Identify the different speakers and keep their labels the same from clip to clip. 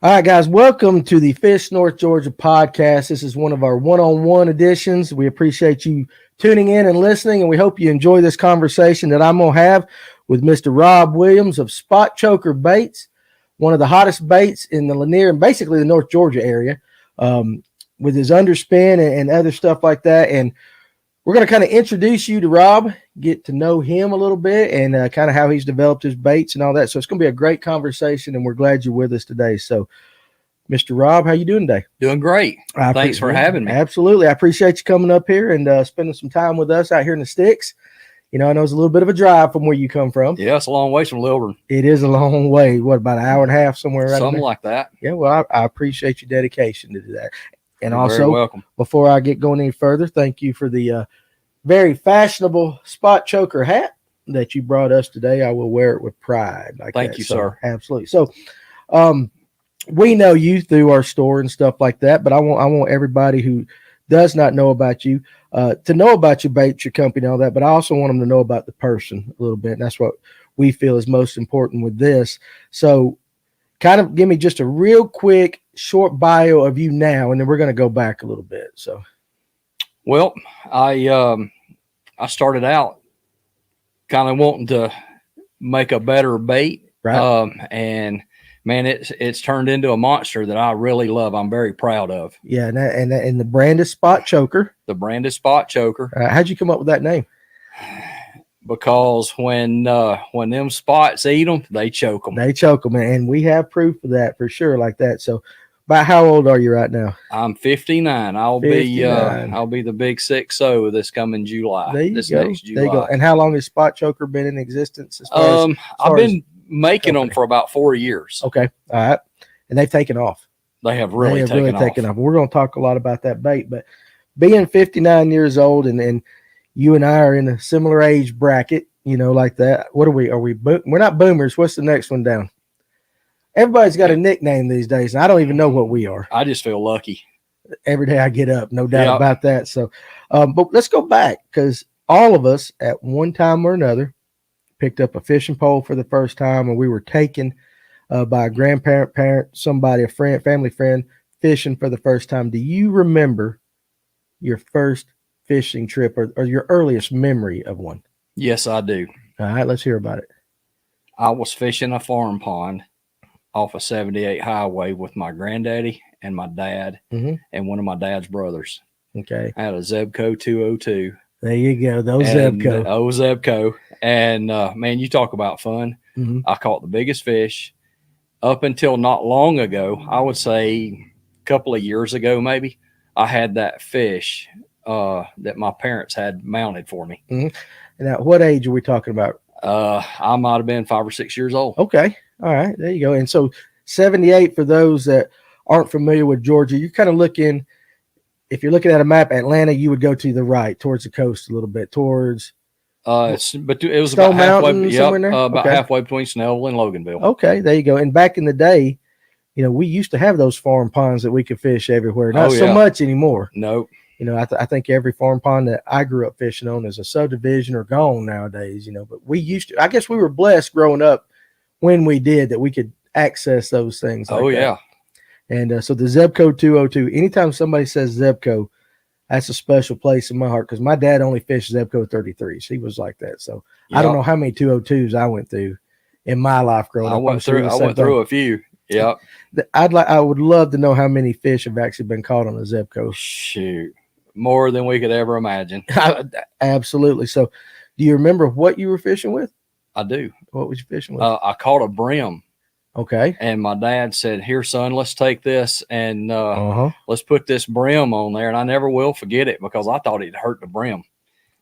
Speaker 1: All right, guys, welcome to the Fish North Georgia podcast. This is one of our one-on-one editions. We appreciate you tuning in and listening, and we hope you enjoy this conversation that I'm going to have with Mr. Rob Williams of Spotchoker Baits, one of the hottest baits in the Lanier and basically the North Georgia area, with his underspin and other stuff like that. And we're going to kind of introduce you to Rob, get to know him a little bit, and kind of how he's developed his baits and all that. So it's going to be a great conversation, and we're glad you're with us today. So, Mr. Rob, how you doing today?
Speaker 2: Doing great. Thanks for having me.
Speaker 1: Absolutely. I appreciate you coming up here and spending some time with us out here in the sticks. You know, I know it's a little bit of a drive from where you come from.
Speaker 2: Yeah, it's a long way from Lilburn.
Speaker 1: It is a long way. What, about an hour and a half somewhere? Right
Speaker 2: Something like that.
Speaker 1: Yeah, well, I appreciate your dedication to do that. And
Speaker 2: You're
Speaker 1: also,
Speaker 2: very welcome.
Speaker 1: Before I get going any further, thank you for the very fashionable Spotchoker hat that you brought us today. I will wear it with pride.
Speaker 2: Thank you, sir.
Speaker 1: Absolutely. So, we know you through our store and stuff like that, but I want everybody who does not know about you to know about your baits, your company, all that. But I also want them to know about the person a little bit, and that's what we feel is most important with this. So, kind of give me just a real quick, short bio of you now, and then we're going to go back a little bit. So,
Speaker 2: well, I started out kind of wanting to make a better bait,
Speaker 1: right?
Speaker 2: And man, it's turned into a monster that I really love. I'm very proud of.
Speaker 1: Yeah, and the brand is Spotchoker.
Speaker 2: The brand is Spotchoker.
Speaker 1: How'd you come up with that name?
Speaker 2: Because when them spots eat them, they choke them.
Speaker 1: They choke them, and we have proof of that for sure, like that. So, about how old are you right now?
Speaker 2: I'm 59. I'll be the big 6-0 this coming July. Next July.
Speaker 1: There you go. And how long has Spotchoker been in existence?
Speaker 2: I've been making them for about 4 years.
Speaker 1: Okay, all right, and they've taken off.
Speaker 2: They have really taken off.
Speaker 1: We're going to talk a lot about that bait, but being 59 years old and you and I are in a similar age bracket, you know, like that. What are we? We're not boomers. What's the next one down? Everybody's got a nickname these days, and I don't even know what we are.
Speaker 2: I just feel lucky.
Speaker 1: Every day I get up, no doubt about that. So, but let's go back, because all of us at one time or another picked up a fishing pole for the first time, and we were taken by a grandparent, parent, somebody, a friend, family friend, fishing for the first time. Do you remember your first fishing trip or your earliest memory of one?
Speaker 2: Yes, I do.
Speaker 1: All right, let's hear about it.
Speaker 2: I was fishing a farm pond off a 78 highway with my granddaddy and my dad and one of my dad's brothers.
Speaker 1: Okay.
Speaker 2: I had a Zebco 202.
Speaker 1: There you go. Those Zebco.
Speaker 2: Zebco. And man, you talk about fun. I caught the biggest fish. Up until not long ago, I would say a couple of years ago, maybe, I had that fish that my parents had mounted for me.
Speaker 1: Now, what age are we talking about?
Speaker 2: I might have been 5 or 6 years old.
Speaker 1: Okay. All right. There you go. And so 78, for those that aren't familiar with Georgia, you're kind of looking, if you're looking at a map, Atlanta, you would go to the right towards the coast a little bit, towards
Speaker 2: it was
Speaker 1: Stone
Speaker 2: about halfway,
Speaker 1: halfway
Speaker 2: between Snellville and Loganville.
Speaker 1: Okay, there you go. And back in the day, you know, we used to have those farm ponds that we could fish everywhere. Not so much anymore.
Speaker 2: No.
Speaker 1: You know, I think every farm pond that I grew up fishing on is a subdivision or gone nowadays, you know, but we used to, I guess we were blessed growing up when we did that we could access those things. And so the Zebco 202, anytime somebody says Zebco, that's a special place in my heart, because my dad only fished Zebco 33s. He was like that. So I don't know how many 202s I went through in my life growing up.
Speaker 2: I went through a few. Yeah.
Speaker 1: I would love to know how many fish have actually been caught on a Zebco.
Speaker 2: Shoot. More than we could ever imagine.
Speaker 1: Absolutely. So do you remember what you were fishing with?
Speaker 2: I do.
Speaker 1: What was you fishing with?
Speaker 2: I caught a brim.
Speaker 1: Okay.
Speaker 2: And my dad said, "Here, son, let's take this and let's put this brim on there." And I never will forget it, because I thought it'd hurt the brim.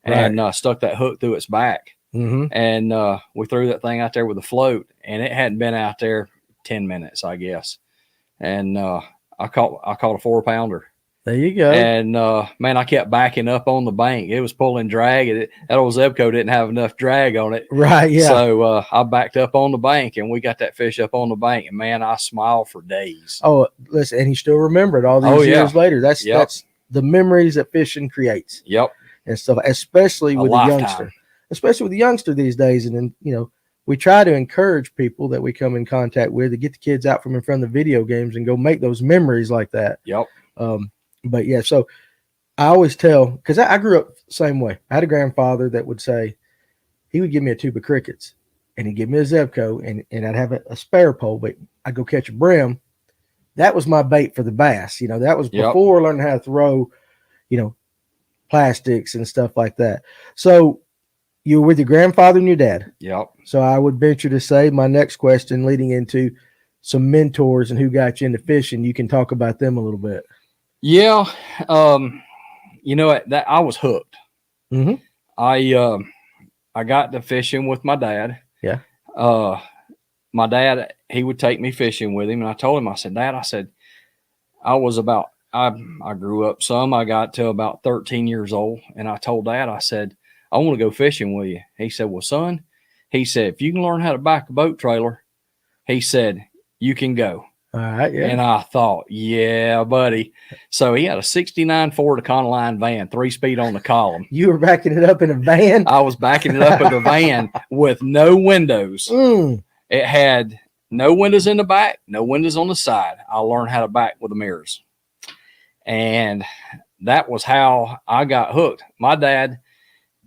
Speaker 2: And stuck that hook through its back. And we threw that thing out there with a float, and it hadn't been out there 10 minutes, I guess. And I caught a 4-pounder.
Speaker 1: There you go.
Speaker 2: And man, I kept backing up on the bank. It was pulling drag. That old Zebco didn't have enough drag on it.
Speaker 1: Right, yeah.
Speaker 2: So I backed up on the bank, and we got that fish up on the bank. And man, I smiled for days.
Speaker 1: Oh, listen, and he still remembered all these years later. That's the memories that fishing creates.
Speaker 2: Yep.
Speaker 1: And stuff, especially with the youngster. Especially with the youngster these days. And then, you know, we try to encourage people that we come in contact with to get the kids out from in front of the video games and go make those memories like that.
Speaker 2: Yep.
Speaker 1: But yeah, so I always tell, because I grew up the same way. I had a grandfather that would say, he would give me a tube of crickets and he'd give me a Zebco and I'd have a spare pole, but I'd go catch a brim. That was my bait for the bass. You know, that was before learning how to throw, you know, plastics and stuff like that. So you were with your grandfather and your dad.
Speaker 2: Yep.
Speaker 1: So I would venture to say my next question leading into some mentors and who got you into fishing, you can talk about them a little bit.
Speaker 2: Yeah. You know, that I was hooked.
Speaker 1: Mm-hmm.
Speaker 2: I got to fishing with my dad.
Speaker 1: Yeah.
Speaker 2: My dad, he would take me fishing with him. And I told him, I said, Dad, I grew up some. I got to about 13 years old. And I told Dad, I said, I want to go fishing with you. He said, well, son, he said, if you can learn how to back a boat trailer, he said, you can go.
Speaker 1: All right. Yeah.
Speaker 2: And I thought, yeah, buddy. So he had a 69 Ford Econoline van, 3-speed on the column.
Speaker 1: You were backing it up in a van?
Speaker 2: I was backing it up in a van with no windows. It had no windows in the back, no windows on the side. I learned how to back with the mirrors. And that was how I got hooked. My dad,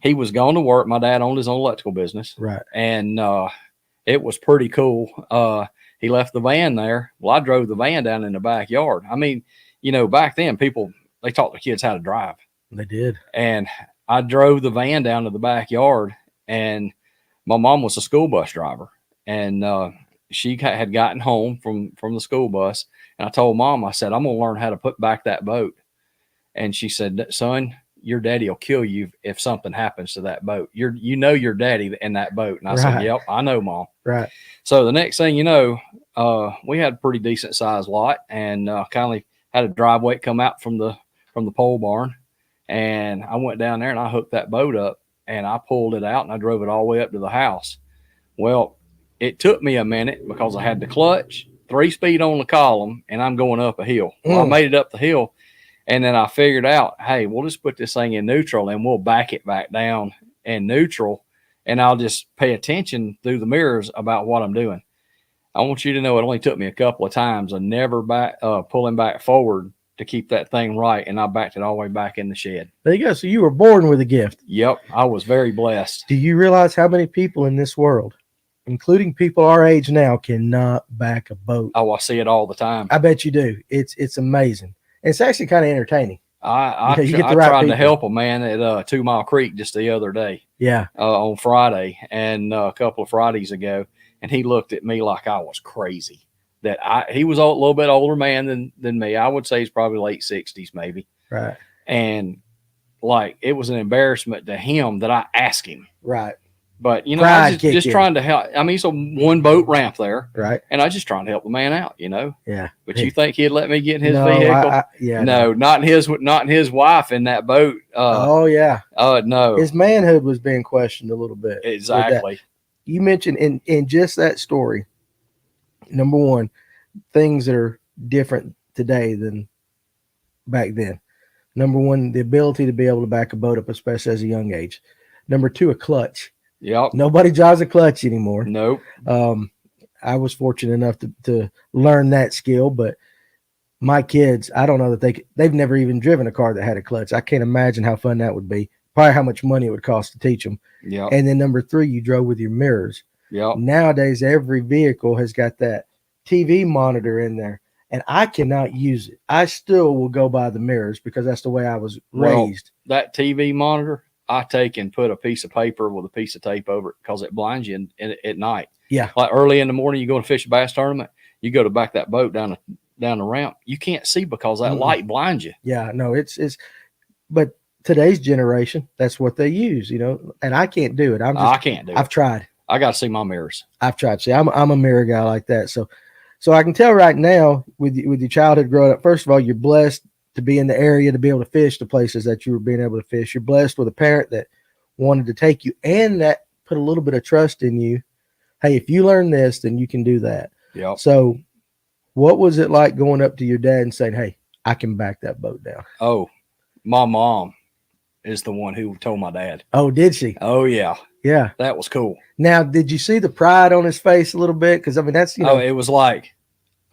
Speaker 2: he was going to work. My dad owned his own electrical business.
Speaker 1: Right.
Speaker 2: And it was pretty cool. He left the van there. Well, I drove the van down in the backyard. I mean, you know, back then they taught the kids how to drive.
Speaker 1: They did.
Speaker 2: And I drove the van down to the backyard, and my mom was a school bus driver. And she had gotten home from the school bus. And I told Mom, I said, I'm going to learn how to put back that boat. And she said, son, your daddy will kill you if something happens to that boat. You know your daddy in that boat. And I said, yep, I know, Mom.
Speaker 1: Right.
Speaker 2: So the next thing you know, we had a pretty decent sized lot, and kind of had a driveway come out from the pole barn. And I went down there and I hooked that boat up and I pulled it out and I drove it all the way up to the house. Well, it took me a minute because I had the clutch, 3-speed on the column, and I'm going up a hill. Well, I made it up the hill. And then I figured out, hey, we'll just put this thing in neutral and we'll back it back down in neutral. And I'll just pay attention through the mirrors about what I'm doing. I want you to know it only took me a couple of times. I never pulling back forward to keep that thing right. And I backed it all the way back in the shed.
Speaker 1: There you go. So you were born with a gift.
Speaker 2: Yep. I was very blessed.
Speaker 1: Do you realize how many people in this world, including people our age now, cannot back a boat?
Speaker 2: Oh, I see it all the time.
Speaker 1: I bet you do. It's amazing. It's actually kind of entertaining.
Speaker 2: I tried to help a man at 2 Mile Creek just the other day.
Speaker 1: Yeah.
Speaker 2: On Friday and a couple of Fridays ago. And he looked at me like I was crazy. He was a little bit older man than me. I would say he's probably late 60s maybe.
Speaker 1: Right.
Speaker 2: And like it was an embarrassment to him that I asked him.
Speaker 1: Right.
Speaker 2: But, you know, I was just trying to help. I mean, it's a one boat ramp there.
Speaker 1: Right.
Speaker 2: And I was just trying to help the man out, you know.
Speaker 1: Yeah.
Speaker 2: But you think he'd let me get in his vehicle? No, not in his wife in that boat.
Speaker 1: Oh, yeah.
Speaker 2: No.
Speaker 1: His manhood was being questioned a little bit.
Speaker 2: Exactly.
Speaker 1: You mentioned in just that story, number one, things that are different today than back then. Number one, the ability to be able to back a boat up, especially as a young age. Number two, a clutch.
Speaker 2: Yep.
Speaker 1: Nobody drives a clutch anymore.
Speaker 2: Nope.
Speaker 1: I was fortunate enough to learn that skill, but my kids, I don't know that they've never even driven a car that had a clutch. I can't imagine how fun that would be. Probably how much money it would cost to teach them.
Speaker 2: Yeah.
Speaker 1: And then number three, you drove with your mirrors.
Speaker 2: Yeah.
Speaker 1: Nowadays, every vehicle has got that TV monitor in there, and I cannot use it. I still will go by the mirrors because that's the way I was raised.
Speaker 2: That TV monitor, I take and put a piece of paper with a piece of tape over it because it blinds you at night.
Speaker 1: Yeah.
Speaker 2: Like early in the morning, you go to fish a bass tournament, you go to back that boat down the ramp, you can't see because that light blinds you.
Speaker 1: Yeah, no, but today's generation, that's what they use, you know, and I can't do it.
Speaker 2: I can't do it.
Speaker 1: I've tried.
Speaker 2: I got to see my mirrors.
Speaker 1: I've tried. See, I'm a mirror guy like that. So I can tell right now with your childhood growing up, first of all, you're blessed to be in the area, to be able to fish the places that you were being able to fish. You're blessed with a parent that wanted to take you and that put a little bit of trust in you. Hey, if you learn this, then you can do that.
Speaker 2: Yeah.
Speaker 1: So what was it like going up to your dad and saying, hey, I can back that boat down?
Speaker 2: Oh, my mom is the one who told my dad.
Speaker 1: Oh, did she?
Speaker 2: Oh, yeah.
Speaker 1: Yeah.
Speaker 2: That was cool.
Speaker 1: Now, did you see the pride on his face a little bit? Because, I mean, that's,
Speaker 2: it was like,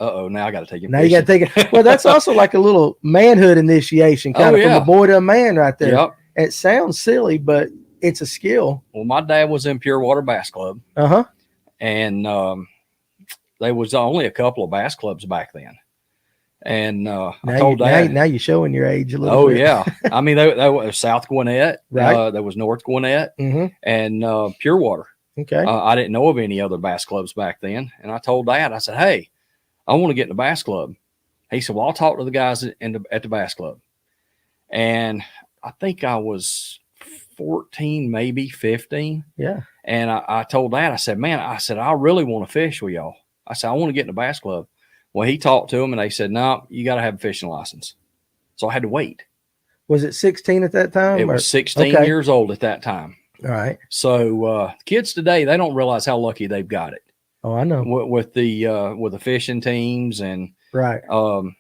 Speaker 2: now I got to take him.
Speaker 1: Now fishing. You got to take it. Well, that's also like a little manhood initiation, kind of from a boy to a man right there.
Speaker 2: Yep.
Speaker 1: It sounds silly, but it's a skill.
Speaker 2: Well, my dad was in Pure Water Bass Club.
Speaker 1: Uh-huh.
Speaker 2: And there was only a couple of bass clubs back then. And I told Dad.
Speaker 1: Now you're showing your age a little bit.
Speaker 2: Oh, yeah. I mean, there was South Gwinnett.
Speaker 1: Right.
Speaker 2: There was North Gwinnett.
Speaker 1: Mm-hmm.
Speaker 2: And Pure Water.
Speaker 1: Okay.
Speaker 2: I didn't know of any other bass clubs back then. And I told Dad, I said, hey, I want to get in the bass club. He said, well, I'll talk to the guys at the bass club. And I think I was 14, maybe 15.
Speaker 1: Yeah.
Speaker 2: And I told Dad, I said, man, I really want to fish with y'all. I said, I want to get in the bass club. Well, he talked to them and they said, no, you got to have a fishing license. So I had to wait.
Speaker 1: Was it 16 at that time?
Speaker 2: It was 16 years old at that time.
Speaker 1: All right.
Speaker 2: So kids today, they don't realize how lucky they've got it.
Speaker 1: Oh, I know.
Speaker 2: With the fishing teams and
Speaker 1: right.
Speaker 2: I'll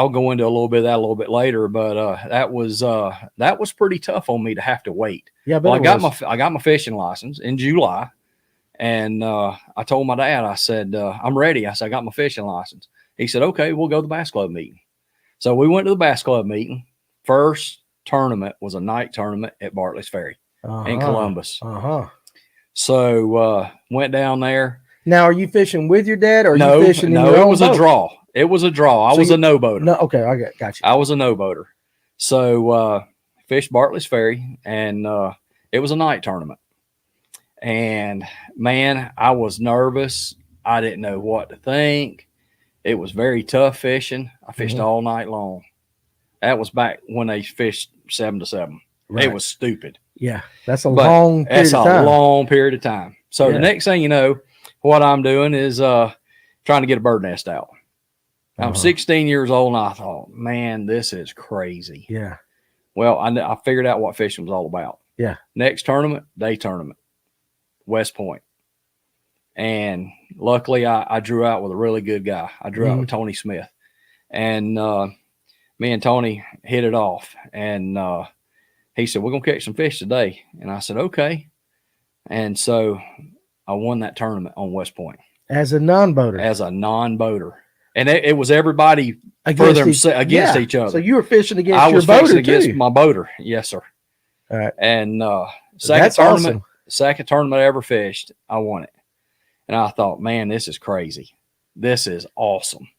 Speaker 2: go into a little bit of that a little bit later, but that was pretty tough on me to have to wait.
Speaker 1: Yeah, but
Speaker 2: I got my fishing license in July, and I told my dad, I said, I'm ready. I said, I got my fishing license. He said, okay, we'll go to the bass club meeting. So we went to the bass club meeting. First tournament was a night tournament at Bartley's Ferry in Columbus. So went down there.
Speaker 1: Now, are you fishing with your dad, or are you fishing in your
Speaker 2: own
Speaker 1: own
Speaker 2: boat?
Speaker 1: A draw.
Speaker 2: It was a draw. I was a no-boater.
Speaker 1: No, okay, I got you.
Speaker 2: I was a no-boater. So fished Bartley's Ferry, and it was a night tournament. And, man, I was nervous. I didn't know what to think. It was very tough fishing. I fished all night long. That was back when they fished 7 to 7. Right. It was stupid.
Speaker 1: Yeah, that's a long period of time.
Speaker 2: That's a long period of time. So the next thing you know, what I'm doing is trying to get a bird nest out. I'm 16 years old, and I thought, man, this is crazy.
Speaker 1: Yeah.
Speaker 2: Well, I figured out what fishing was all about.
Speaker 1: Yeah.
Speaker 2: Next tournament, day tournament, West Point. And luckily, I drew out with a really good guy. I drew out with Tony Smith. And me and Tony hit it off. And he said, we're going to catch some fish today. And I said, okay. And so I won that tournament on West Point.
Speaker 1: As a non-boater.
Speaker 2: And it was everybody against each other.
Speaker 1: So you were fishing against your boater,
Speaker 2: fishing against my boater. Yes, sir.
Speaker 1: All right.
Speaker 2: And
Speaker 1: second
Speaker 2: tournament I ever fished, I won it. And I thought, man, this is crazy. This is awesome.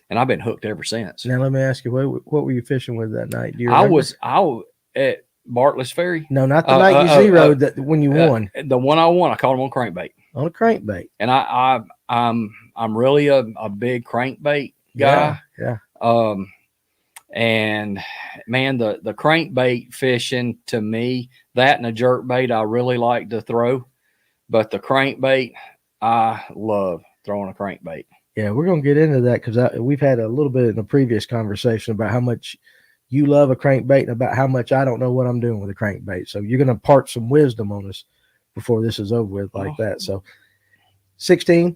Speaker 2: And I've been hooked ever since.
Speaker 1: Now, let me ask you, what were you fishing with that night? Do you
Speaker 2: remember?
Speaker 1: I
Speaker 2: was at Bartley's Ferry.
Speaker 1: No, not the night you zeroed, when you won.
Speaker 2: The one I won, I caught him on crankbait.
Speaker 1: On a crankbait.
Speaker 2: And I'm really a big crankbait guy.
Speaker 1: Yeah.
Speaker 2: And man, the crankbait fishing, to me, that and a jerk bait I really like to throw. But the crankbait, I love throwing a crankbait.
Speaker 1: Yeah, we're going to get into that because we've had a little bit in a previous conversation about how much you love a crankbait and about how much I don't know what I'm doing with a crankbait. So you're going to impart some wisdom on us before this is over with like that. So 16,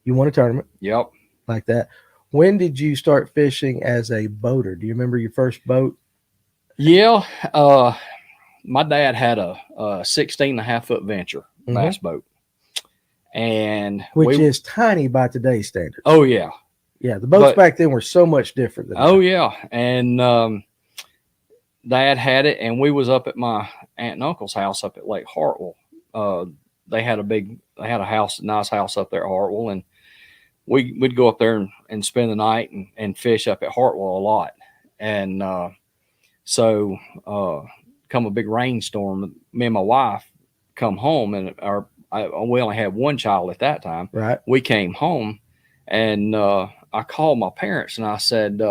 Speaker 1: you won a tournament.
Speaker 2: Yep.
Speaker 1: Like that. When did you start fishing as a boater? Do you remember your first boat?
Speaker 2: Yeah. My dad had a 16.5-foot Venture bass boat. And
Speaker 1: which is tiny by today's standards.
Speaker 2: Oh, yeah.
Speaker 1: Yeah, the boats back then were so much different than
Speaker 2: now. Yeah. And Dad had it, and we was up at my aunt and uncle's house up at Lake Hartwell. They had a house, nice house up there at Hartwell, and we'd go up there and spend the night and fish up at Hartwell a lot. And so come a big rainstorm, me and my wife come home, and we only had one child at that time.
Speaker 1: Right.
Speaker 2: We came home, and I called my parents, and I said,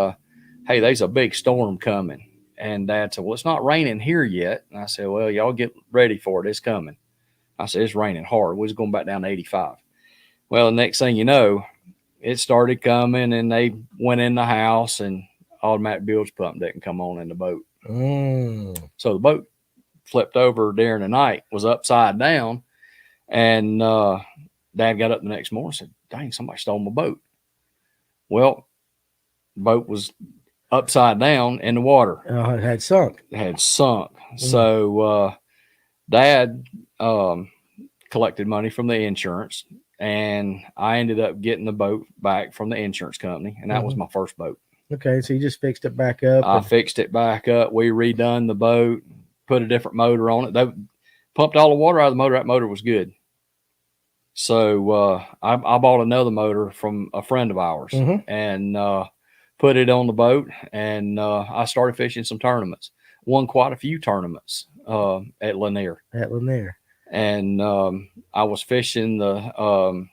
Speaker 2: hey, there's a big storm coming. And Dad said, well, it's not raining here yet. And I said, well, y'all get ready for it. It's coming. I said, it's raining hard. We was going back down to 85. Well, the next thing you know, it started coming, and they went in the house, and automatic bilge pump didn't come on in the boat. So the boat flipped over during the night, was upside down. And Dad got up the next morning and said, dang, somebody stole my boat. Well, the boat was upside down in the water.
Speaker 1: It had sunk.
Speaker 2: So Dad collected money from the insurance, and I ended up getting the boat back from the insurance company, and that was my first boat.
Speaker 1: Okay, so you just fixed it back up.
Speaker 2: I fixed it back up. We redone the boat, put a different motor on it. They pumped all the water out of the motor. That motor was good. So I bought another motor from a friend of ours and put it on the boat, and I started fishing some tournaments. Won quite a few tournaments at Lanier. And I was fishing the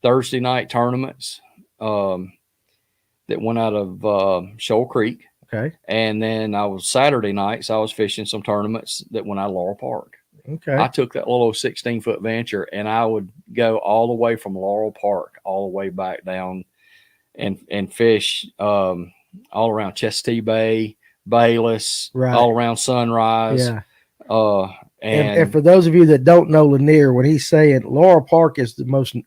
Speaker 2: Thursday night tournaments that went out of Shoal Creek.
Speaker 1: Okay.
Speaker 2: And then I was Saturday nights, I was fishing some tournaments that went out of Laurel Park.
Speaker 1: Okay.
Speaker 2: I took that little 16-foot venture, and I would go all the way from Laurel Park all the way back down and fish all around Chestatee Bay, Bayless, all around Sunrise.
Speaker 1: Yeah. And for those of you that don't know Lanier, when he's saying Laurel Park is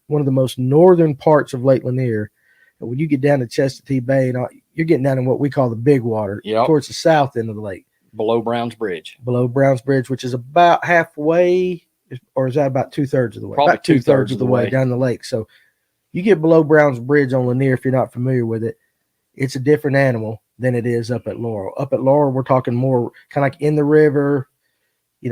Speaker 1: one of the most northern parts of Lake Lanier, and when you get down to Chestatee Bay, you're getting down in what we call the big water, towards the south end of the lake.
Speaker 2: Below Browns Bridge,
Speaker 1: which is about halfway, or is that about 2/3 of the way?
Speaker 2: Probably
Speaker 1: about 2/3 of the way down the lake. So you get below Browns Bridge on Lanier, if you're not familiar with it, it's a different animal than it is up at Laurel. Up at Laurel, we're talking more kind of like in the river,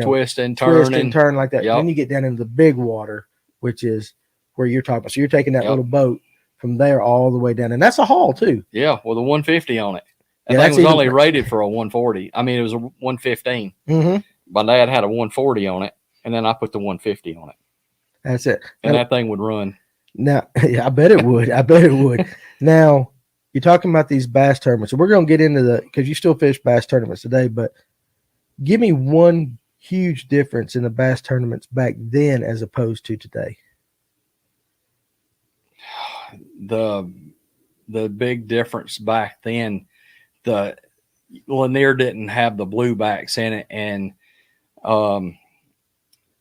Speaker 2: twist and turn
Speaker 1: like that.
Speaker 2: Yep.
Speaker 1: Then you get down into the big water, which is where you're talking about. So you're taking that little boat from there all the way down, and that's a haul too.
Speaker 2: Yeah, with a 150 on it. That thing was only rated for a 140. I mean, it was a 115. My dad had a 140 on it, and then I put the 150 on it.
Speaker 1: That's it.
Speaker 2: And that thing would run.
Speaker 1: Now, I bet it would. Now, you're talking about these bass tournaments. So we're going to get into because you still fish bass tournaments today, but give me one huge difference in the bass tournaments back then as opposed to today.
Speaker 2: The big difference back then, the Lanier didn't have the bluebacks in it, and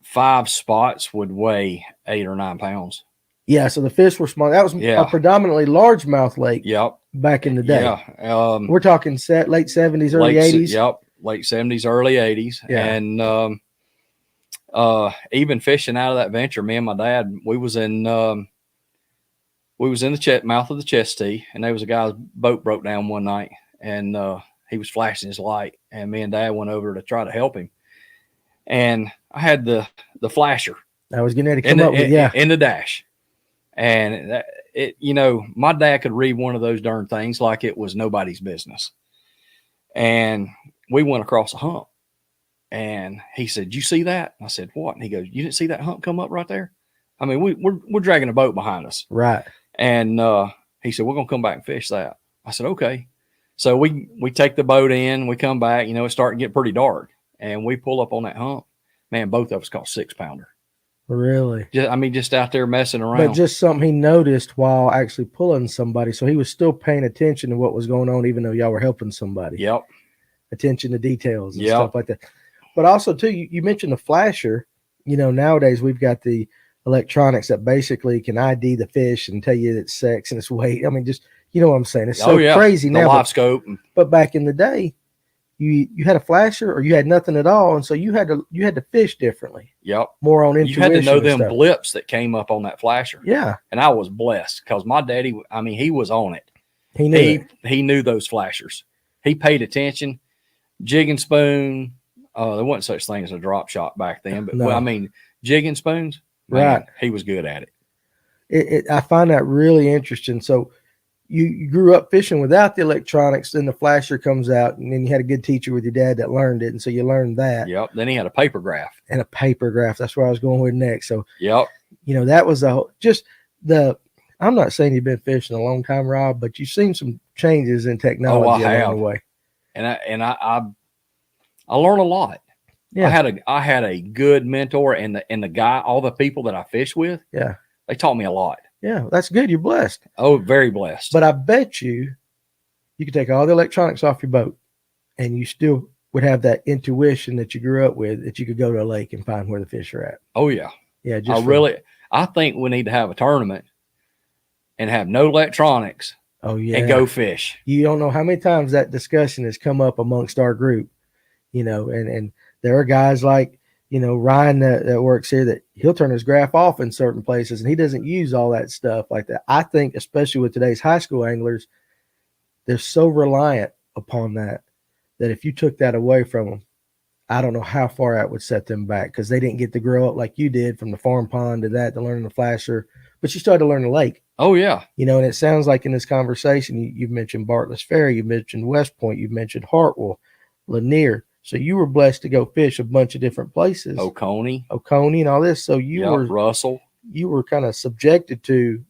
Speaker 2: 5 spots would weigh 8 or 9 pounds.
Speaker 1: Yeah, so the fish were small. That was a predominantly largemouth lake.
Speaker 2: Yep.
Speaker 1: Back in the day.
Speaker 2: Yeah.
Speaker 1: We're talking late 70s, early 80s.
Speaker 2: Yep. Late 70s, early 80s. Yeah. And even fishing out of that venture, me and my dad, we was in the mouth of the Chestatee, and there was a guy's boat broke down one night, and he was flashing his light, and me and Dad went over to try to help him. And I had the flasher.
Speaker 1: I was getting ready to come up with
Speaker 2: in the dash, and my dad could read one of those darn things like it was nobody's business. And we went across a hump, and he said, "You see that?" I said, "What?" And he goes, "You didn't see that hump come up right there? I mean, we're dragging a boat behind us,
Speaker 1: right?"
Speaker 2: And he said, "We're gonna come back and fish that." I said, "Okay." So we take the boat in, we come back, it's starting to get pretty dark, and we pull up on that hump. Man, both of us caught 6-pounder.
Speaker 1: Really?
Speaker 2: Just out there messing around.
Speaker 1: But just something he noticed while actually pulling somebody. So he was still paying attention to what was going on, even though y'all were helping somebody.
Speaker 2: Yep.
Speaker 1: Attention to details and stuff like that. But also, too, you mentioned the flasher. Nowadays we've got the electronics that basically can ID the fish and tell you its sex and its weight. I mean, just, you know what I'm saying? It's so crazy now.
Speaker 2: Live scope.
Speaker 1: But back in the day, you had a flasher or you had nothing at all, and so you had to fish differently.
Speaker 2: Yep.
Speaker 1: More on intuition.
Speaker 2: You had to know them blips that came up on that flasher.
Speaker 1: Yeah.
Speaker 2: And I was blessed because my daddy, he was on it. He knew those flashers. He paid attention. Jig and spoon. There wasn't such thing as a drop shot back then, but jig and spoons. Man,
Speaker 1: right.
Speaker 2: He was good at it.
Speaker 1: I find that really interesting. So you grew up fishing without the electronics, then the flasher comes out, and then you had a good teacher with your dad that learned it, and so you learned that.
Speaker 2: Yep. Then he had a paper graph.
Speaker 1: That's where I was going with next. So
Speaker 2: yep.
Speaker 1: That was I'm not saying you've been fishing a long time, Rob, but you've seen some changes in technology along the way.
Speaker 2: And I learned a lot. Yeah. I had a good mentor, and the guy, all the people that I fish with, they taught me a lot.
Speaker 1: Yeah, that's good. You're blessed.
Speaker 2: Oh, very blessed.
Speaker 1: But I bet you could take all the electronics off your boat, and you still would have that intuition that you grew up with, that you could go to a lake and find where the fish are at.
Speaker 2: Oh yeah,
Speaker 1: yeah.
Speaker 2: I think we need to have a tournament and have no electronics.
Speaker 1: Oh yeah,
Speaker 2: and go fish.
Speaker 1: You don't know how many times that discussion has come up amongst our group, and there are guys like Ryan that works here, that he'll turn his graph off in certain places and he doesn't use all that stuff like that. I think, especially with today's high school anglers, they're so reliant upon that if you took that away from them, I don't know how far that would set them back, because they didn't get to grow up like you did, from the farm pond to learning the flasher, but you started to learn the lake.
Speaker 2: Oh yeah.
Speaker 1: And it sounds like in this conversation, you've mentioned Bartlett's Ferry, you mentioned West Point, you mentioned Hartwell, Lanier. So you were blessed to go fish a bunch of different places.
Speaker 2: Oconee
Speaker 1: and all this. So you were
Speaker 2: Russell. You
Speaker 1: were kind of subjected to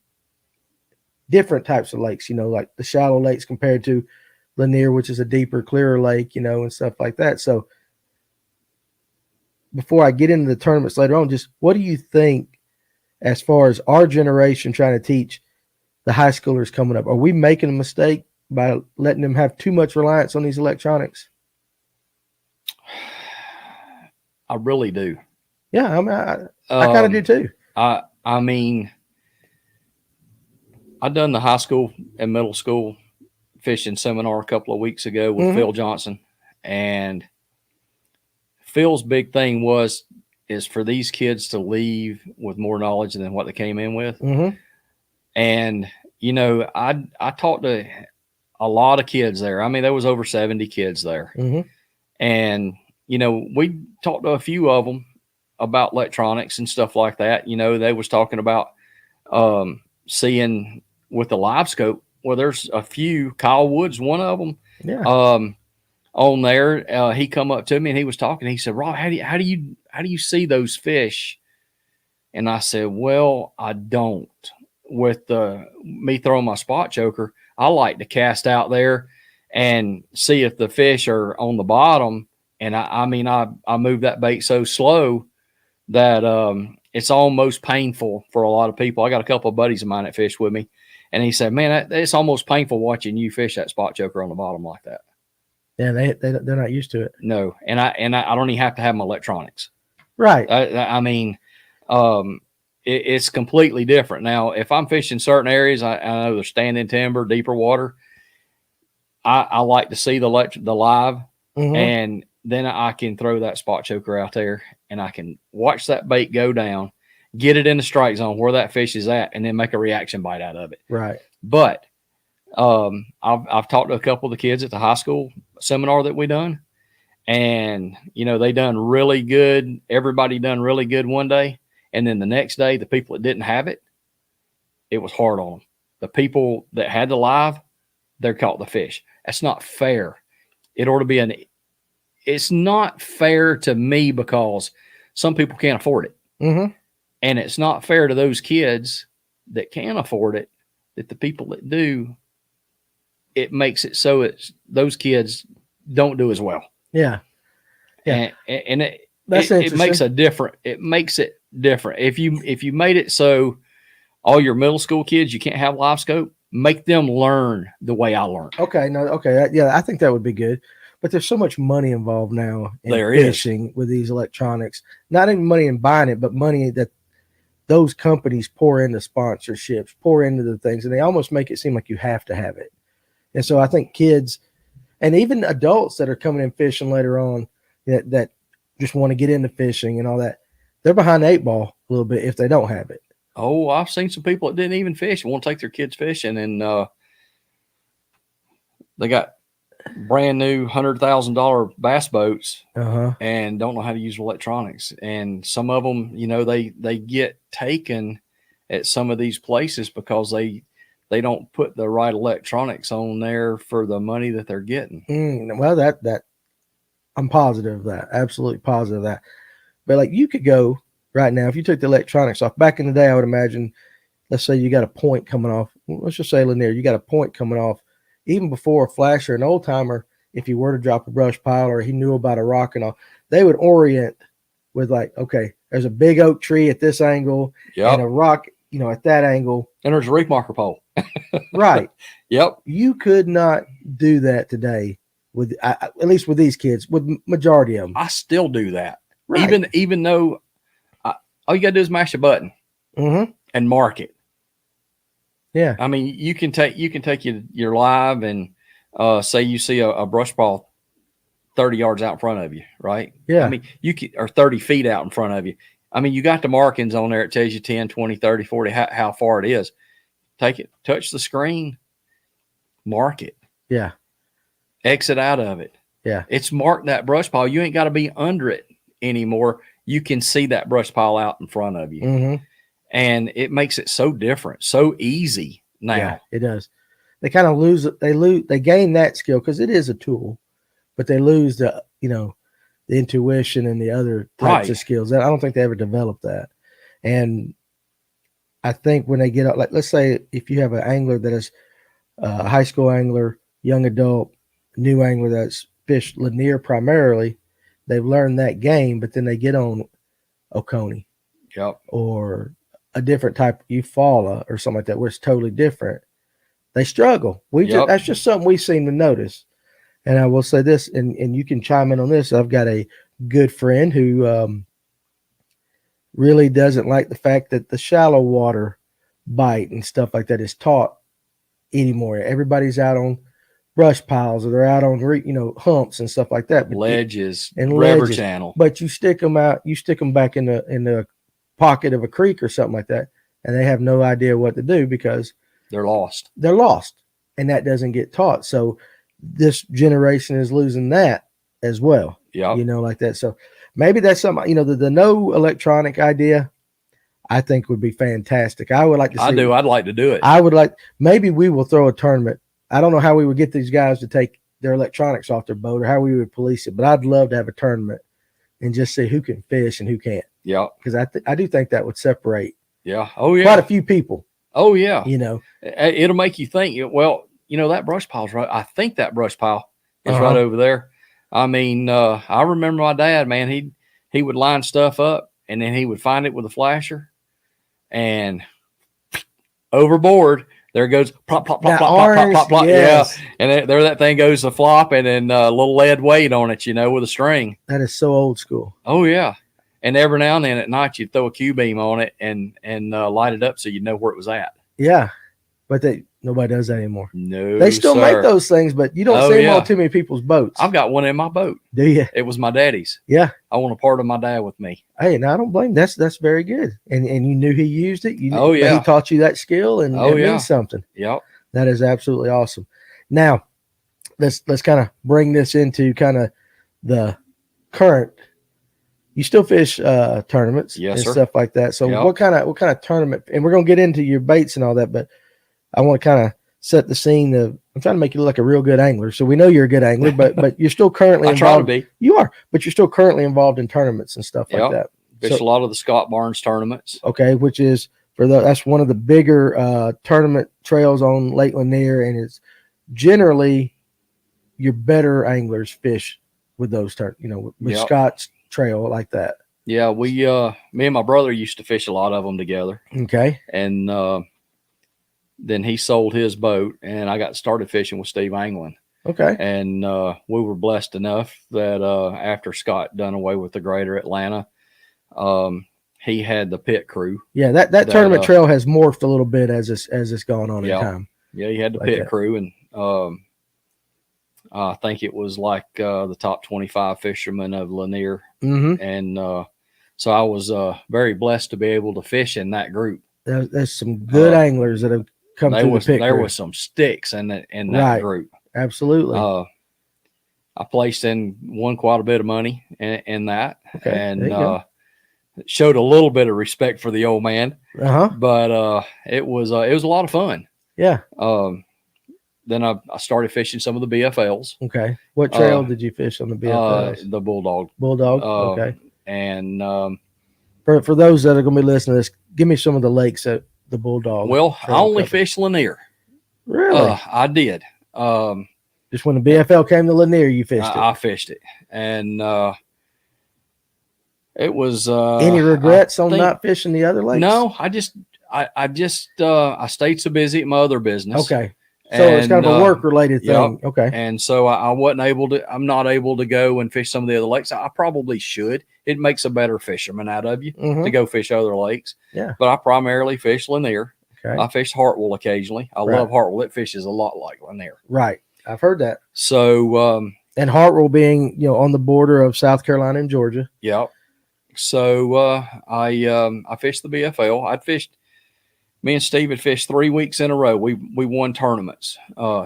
Speaker 1: different types of lakes, like the shallow lakes compared to Lanier, which is a deeper, clearer lake, and stuff like that. So before I get into the tournaments later on, just what do you think as far as our generation trying to teach the high schoolers coming up? Are we making a mistake by letting them have too much reliance on these electronics?
Speaker 2: I really do.
Speaker 1: Yeah, I mean, I kind of do too.
Speaker 2: I mean, I done the high school and middle school fishing seminar a couple of weeks ago with Phil Johnson, and Phil's big thing is for these kids to leave with more knowledge than what they came in with. And I talked to a lot of kids there. I mean, there was over 70 kids there, and we talked to a few of them about electronics and stuff like that. They was talking about seeing with the live scope. Well, there's a few. Kyle Wood's one of them.
Speaker 1: Yeah.
Speaker 2: On there, he come up to me and he was talking. He said, "Rob, how do you see those fish?" And I said, "Well, I don't. With me throwing my spot choker, I like to cast out there and see if the fish are on the bottom." And I move that bait so slow that it's almost painful for a lot of people. I got a couple of buddies of mine that fish with me, and he said, "Man, it's almost painful watching you fish that spot choker on the bottom like that."
Speaker 1: Yeah, they're not used to it.
Speaker 2: No, and I don't even have to have my electronics.
Speaker 1: Right.
Speaker 2: It's completely different. Now, if I'm fishing certain areas, I know they're standing timber, deeper water. I like to see the live, and then I can throw that spot choker out there, and I can watch that bait go down, get it in the strike zone where that fish is at, and then make a reaction bite out of it.
Speaker 1: Right.
Speaker 2: But I've talked to a couple of the kids at the high school seminar that we done, and they done really good. Everybody done really good one day, and then the next day, the people that didn't have it, it was hard on them. The people that had the live, they caught the fish. That's not fair. It ought to be it's not fair to me, because some people can't afford it. And it's not fair to those kids that can afford it, that the people that do, it makes it so those kids don't do as well.
Speaker 1: Yeah.
Speaker 2: And it makes it different. If you made it so all your middle school kids, you can't have live scope, make them learn the way I learned.
Speaker 1: Okay. No. Okay. Yeah. I think that would be good. But there's so much money involved now in fishing with these electronics. Not even money in buying it, but money that those companies pour into sponsorships, pour into the things, and they almost make it seem like you have to have it. And so I think kids and even adults that are coming in fishing later on that just want to get into fishing and all that, they're behind the 8 ball a little bit if they don't have it.
Speaker 2: Oh, I've seen some people that didn't even fish and want to take their kids fishing, and they got brand new $100,000 bass boats and don't know how to use electronics. And some of them, they get taken at some of these places because they don't put the right electronics on there for the money that they're getting.
Speaker 1: Well, that I'm positive of that. Absolutely positive of that. But like, you could go right now, if you took the electronics off, back in the day, I would imagine, let's say you got a point coming off. Let's just say Lanier, you got a point coming off. Even before a flasher, an old timer, if you were to drop a brush pile or he knew about a rock and all, they would orient with like, okay, there's a big oak tree at this angle and a rock, at that angle.
Speaker 2: And there's a reef marker pole.
Speaker 1: Right.
Speaker 2: Yep.
Speaker 1: You could not do that today with, at least with these kids, with majority of them.
Speaker 2: I still do that.
Speaker 1: Right.
Speaker 2: Even though all you got to do is mash a button and mark it.
Speaker 1: Yeah.
Speaker 2: I mean, you can take your live and say you see a brush ball 30 yards out in front of you, right?
Speaker 1: Yeah.
Speaker 2: I mean, or 30 feet out in front of you. I mean, you got the markings on there. It tells you 10, 20, 30, 40, how far it is. Take it, touch the screen, mark it.
Speaker 1: Yeah.
Speaker 2: Exit out of it.
Speaker 1: Yeah.
Speaker 2: It's marked that brush pile. You ain't got to be under it anymore. You can see that brush pile out in front of you.
Speaker 1: Mm-hmm.
Speaker 2: And it makes it so different, so easy now.
Speaker 1: Yeah, it does. They kind of lose it. They gain that skill because it is a tool, but they lose the intuition and the other types of skills. I don't think they ever develop that. And I think when they get out, like, let's say if you have an angler that is a high school angler, young adult, new angler that's fished Lanier primarily, they've learned that game, but then they get on Oconee.
Speaker 2: Yep.
Speaker 1: Or a different type of Eufaula or something like that, where it's totally different. They struggle. That's just something we seem to notice. And I will say this, and you can chime in on this. I've got a good friend who really doesn't like the fact that the shallow water bite and stuff like that is taught anymore. Everybody's out on brush piles, or they're out on humps and stuff like that. But
Speaker 2: ledges and river channel.
Speaker 1: But you stick them back in the pocket of a creek or something like that, and they have no idea what to do because
Speaker 2: they're lost.
Speaker 1: And that doesn't get taught. So this generation is losing that as well.
Speaker 2: Yeah.
Speaker 1: Like that. So maybe that's something, the no electronic idea, I think would be fantastic. I would like to see.
Speaker 2: I'd like to do it.
Speaker 1: Maybe we will throw a tournament. I don't know how we would get these guys to take their electronics off their boat or how we would police it, but I'd love to have a tournament and just see who can fish and who can't.
Speaker 2: Yeah.
Speaker 1: Because I do think that would separate.
Speaker 2: Yeah. Oh, yeah.
Speaker 1: Quite a few people.
Speaker 2: Oh, yeah.
Speaker 1: It'll
Speaker 2: make you think, well, that brush pile's right. I think that brush pile is right over there. I mean, I remember my dad, man, he would line stuff up and then he would find it with a flasher and overboard. There goes plop, plop, plop, plop, plop, plop, plop, plop. Yes. Yeah. And there that thing goes to flop and then a little lead weight on it, with a string.
Speaker 1: That is so old school.
Speaker 2: Oh, yeah. And every now and then at night, you'd throw a Q-beam on it and light it up so you'd know where it was at.
Speaker 1: Yeah. But nobody does that anymore.
Speaker 2: No,
Speaker 1: they still make those things, but you don't see them on too many people's boats.
Speaker 2: I've got one in my boat.
Speaker 1: Do you?
Speaker 2: It was my daddy's.
Speaker 1: Yeah.
Speaker 2: I want a part of my dad with me.
Speaker 1: Hey, and I don't blame. That's very good. And you knew he used it. He taught you that skill, and it means something.
Speaker 2: Yep.
Speaker 1: That is absolutely awesome. Now, let's kind of bring this into kind of the current. You still fish tournaments,
Speaker 2: yes,
Speaker 1: and
Speaker 2: sir.
Speaker 1: Stuff like that. So what kind of tournament? And we're gonna get into your baits and all that, but I want to kind of set the scene of. I'm trying to make you look like a real good angler. So we know you're a good angler, but you're still currently involved.
Speaker 2: I try to be.
Speaker 1: You are, but you're still currently involved in tournaments and stuff like that.
Speaker 2: Fish a lot of the Scott Barnes tournaments.
Speaker 1: Okay, which is that's one of the bigger tournament trails on Lake Lanier, and it's generally your better anglers fish with those with Scott's trail like that.
Speaker 2: Yeah, me and my brother used to fish a lot of them together.
Speaker 1: Okay.
Speaker 2: And then he sold his boat and I got started fishing with Steve Anglin.
Speaker 1: Okay.
Speaker 2: And we were blessed enough that after Scott done away with the Greater Atlanta, he had the pit crew.
Speaker 1: Yeah, that tournament trail has morphed a little bit as it's gone on in time.
Speaker 2: Yeah, he had the pit crew, and I think it was like the top 25 fishermen of Lanier.
Speaker 1: Mm-hmm.
Speaker 2: And so I was very blessed to be able to fish in that group.
Speaker 1: There's some good anglers that have come through the pit crew.
Speaker 2: There was some sticks in that group.
Speaker 1: Absolutely.
Speaker 2: I placed in won quite a bit of money in that, and showed a little bit of respect for the old man. But it was a lot of fun.
Speaker 1: Yeah.
Speaker 2: Then I started fishing some of the BFLs.
Speaker 1: Okay. What trail did you fish on the BFLs?
Speaker 2: The Bulldog.
Speaker 1: Bulldog. Okay.
Speaker 2: And
Speaker 1: for those that are going to be listening to this, give me some of the lakes at the Bulldog.
Speaker 2: Well, I only fished Lanier.
Speaker 1: Really?
Speaker 2: I did.
Speaker 1: Just when the BFL came to Lanier, you fished it.
Speaker 2: I fished it, and it was.
Speaker 1: Any regrets on not fishing the other lakes?
Speaker 2: No, I stayed so busy at my other business.
Speaker 1: Okay. So it's kind of a work-related thing.
Speaker 2: Yep.
Speaker 1: Okay.
Speaker 2: And so I'm not able to go and fish some of the other lakes. I probably should. It makes a better fisherman out of you to go fish other lakes.
Speaker 1: Yeah.
Speaker 2: But I primarily fish Lanier.
Speaker 1: Okay.
Speaker 2: I fish Hartwell occasionally. I love Hartwell. It fishes a lot like Lanier.
Speaker 1: Right. I've heard that.
Speaker 2: So
Speaker 1: And Hartwell being, on the border of South Carolina and Georgia.
Speaker 2: Yep. So I fished the BFL. Me and Steve had fished 3 weeks in a row. We won tournaments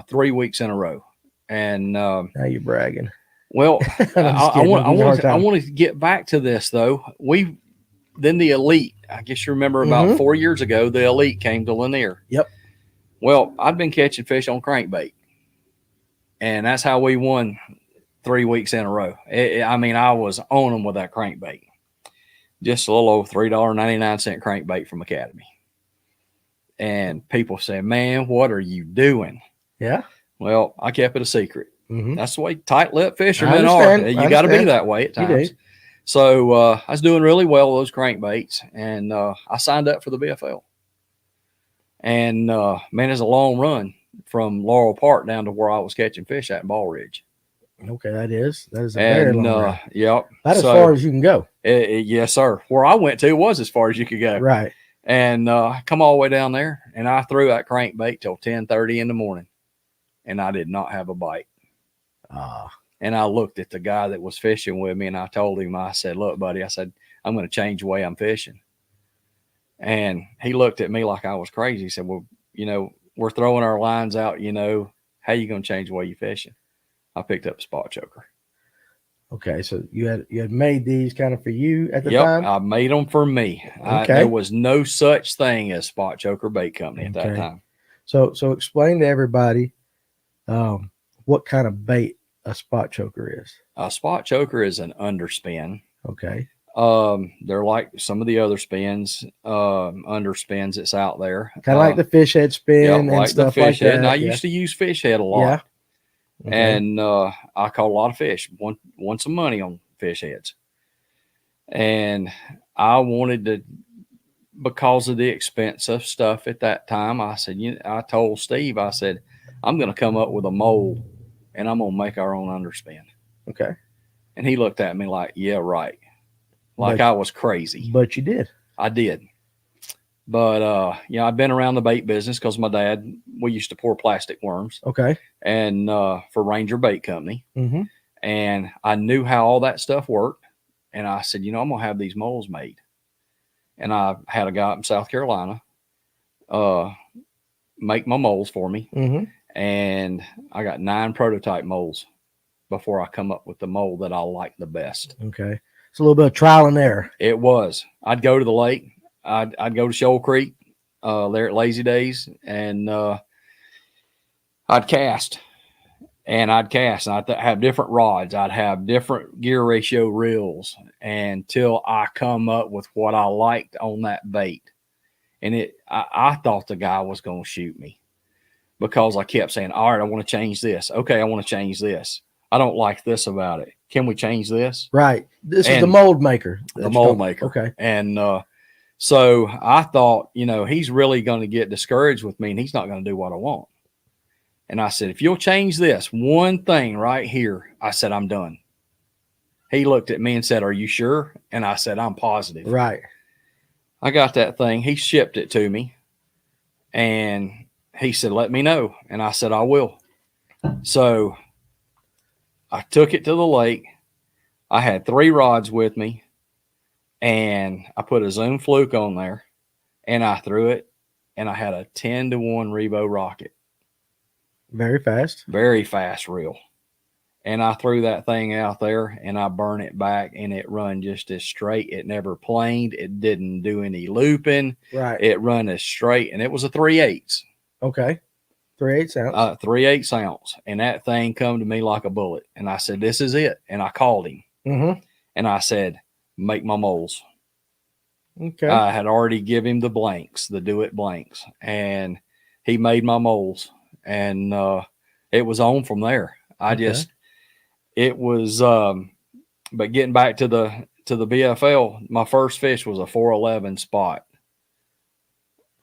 Speaker 2: 3 weeks in a row. And
Speaker 1: now you're bragging.
Speaker 2: Well, I want to get back to this though. Then the Elite, I guess you remember about 4 years ago, the Elite came to Lanier.
Speaker 1: Yep.
Speaker 2: Well, I'd been catching fish on crankbait, and that's how we won 3 weeks in a row. I was on them with that crankbait. Just a little over $3.99 crankbait from Academy. And people say, man, what are you doing?
Speaker 1: Yeah.
Speaker 2: Well, I kept it a secret.
Speaker 1: Mm-hmm.
Speaker 2: That's the way tight-lipped fishermen are. You got to be that way at times. So I was doing really well with those crankbaits, and I signed up for the BFL. And, man, it's a long run from Laurel Park down to where I was catching fish at in Ball Ridge.
Speaker 1: Okay, that is a very long run.
Speaker 2: Yep.
Speaker 1: That's as far as you can go.
Speaker 2: Yes, sir. Where I went to was as far as you could go.
Speaker 1: Right.
Speaker 2: And I come all the way down there, and I threw that crankbait till 10:30 in the morning, and I did not have a bite. And I looked at the guy that was fishing with me, and I told him, I said, look, buddy, I said, I'm going to change the way I'm fishing. And he looked at me like I was crazy. He said, well, we're throwing our lines out, how you going to change the way you're fishing? I picked up a Spotchoker.
Speaker 1: Okay, so you had made these kind of for you at the time?
Speaker 2: I made them for me.
Speaker 1: Okay.
Speaker 2: There was no such thing as Spotchoker Bait Company at that time.
Speaker 1: So explain to everybody what kind of bait a Spotchoker is.
Speaker 2: A Spotchoker is an underspin.
Speaker 1: Okay.
Speaker 2: They're like some of the other spins, underspins that's out there.
Speaker 1: Kind of like the fish head spin and stuff like that.
Speaker 2: And I used to use fish head a lot. Yeah. Okay. And I caught a lot of fish, won some money on fish heads. And I wanted to, because of the expensive stuff at that time, I said, I told Steve, I said, I'm going to come up with a mold and I'm going to make our own underspin.
Speaker 1: Okay.
Speaker 2: And he looked at me like, yeah, right. Like I was crazy.
Speaker 1: But you did.
Speaker 2: I did. But, I've been around the bait business because my dad, we used to pour plastic worms.
Speaker 1: Okay.
Speaker 2: And for Ranger Bait Company.
Speaker 1: Mm-hmm.
Speaker 2: And I knew how all that stuff worked. And I said, I'm going to have these molds made. And I had a guy in South Carolina make my molds for me.
Speaker 1: Mm-hmm.
Speaker 2: And I got 9 prototype molds before I come up with the mold that I like the best.
Speaker 1: Okay. It's a little bit of trial and error.
Speaker 2: It was. I'd go to the lake. I'd go to Shoal Creek there at Lazy Days, and I'd cast. And I'd have different rods. I'd have different gear ratio reels until I come up with what I liked on that bait. And I thought the guy was going to shoot me because I kept saying, all right, I want to change this. Okay, I want to change this. I don't like this about it. Can we change this?
Speaker 1: Right. This is the mold maker.
Speaker 2: The mold maker.
Speaker 1: Okay.
Speaker 2: And so I thought, he's really going to get discouraged with me and he's not going to do what I want. And I said, if you'll change this one thing right here, I said, I'm done. He looked at me and said, are you sure? And I said, I'm positive.
Speaker 1: Right.
Speaker 2: I got that thing. He shipped it to me and he said, let me know. And I said, I will. So I took it to the lake. I had 3 rods with me and I put a Zoom fluke on there and I threw it and I had a 10-to-1 Rebo rocket.
Speaker 1: Very fast.
Speaker 2: Very fast reel. And I threw that thing out there and I burned it back and it run just as straight. It never planed. It didn't do any looping.
Speaker 1: Right.
Speaker 2: It run as straight and it was a 3/8.
Speaker 1: Okay. 3/8 ounce.
Speaker 2: 3/8 ounce. And that thing come to me like a bullet. And I said, this is it. And I called him.
Speaker 1: Mm-hmm.
Speaker 2: And I said, make my molds.
Speaker 1: Okay.
Speaker 2: I had already given him the blanks, the do it blanks. And he made my molds. And it was on from there. It was, but getting back to the BFL, my first fish was a 411 spot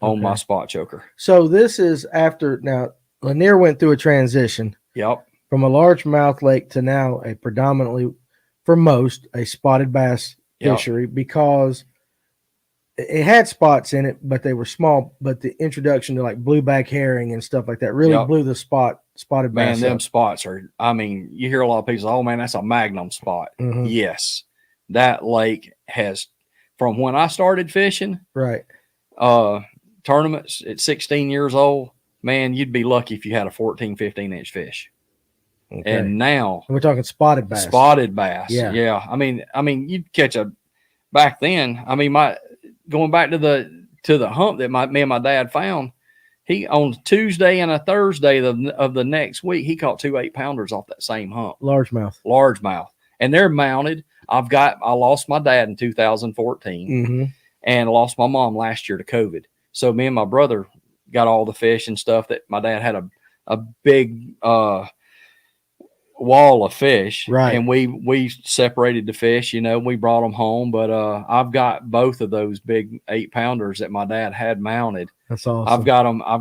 Speaker 2: on my Spotchoker.
Speaker 1: So this is after, now Lanier went through a transition.
Speaker 2: Yep.
Speaker 1: From a largemouth lake to now a predominantly, for most, a spotted bass fishery because it had spots in it, but they were small. But the introduction to like blueback herring and stuff like that really blew the spot spotted bass.
Speaker 2: Man, them spots are, I mean, you hear a lot of people say, oh man, that's a magnum spot.
Speaker 1: Mm-hmm.
Speaker 2: Yes. That lake has, from when I started fishing,
Speaker 1: right,
Speaker 2: tournaments at 16 years old, man, you'd be lucky if you had a 14, 15-inch fish. Okay. And now
Speaker 1: we're talking spotted bass.
Speaker 2: Spotted bass.
Speaker 1: Yeah.
Speaker 2: Yeah. I mean, you'd catch back then. I mean, going back to the hump that me and my dad found, he on Tuesday and a Thursday of the next week, he caught 2 8-pounders off that same hump. Largemouth. And they're mounted. I lost my dad in 2014
Speaker 1: mm-hmm.
Speaker 2: and I lost my mom last year to COVID. So me and my brother got all the fish and stuff that my dad had a big wall of fish,
Speaker 1: right? And
Speaker 2: we separated the fish, we brought them home. But I've got both of those big 8-pounders that my dad had mounted.
Speaker 1: That's awesome.
Speaker 2: I've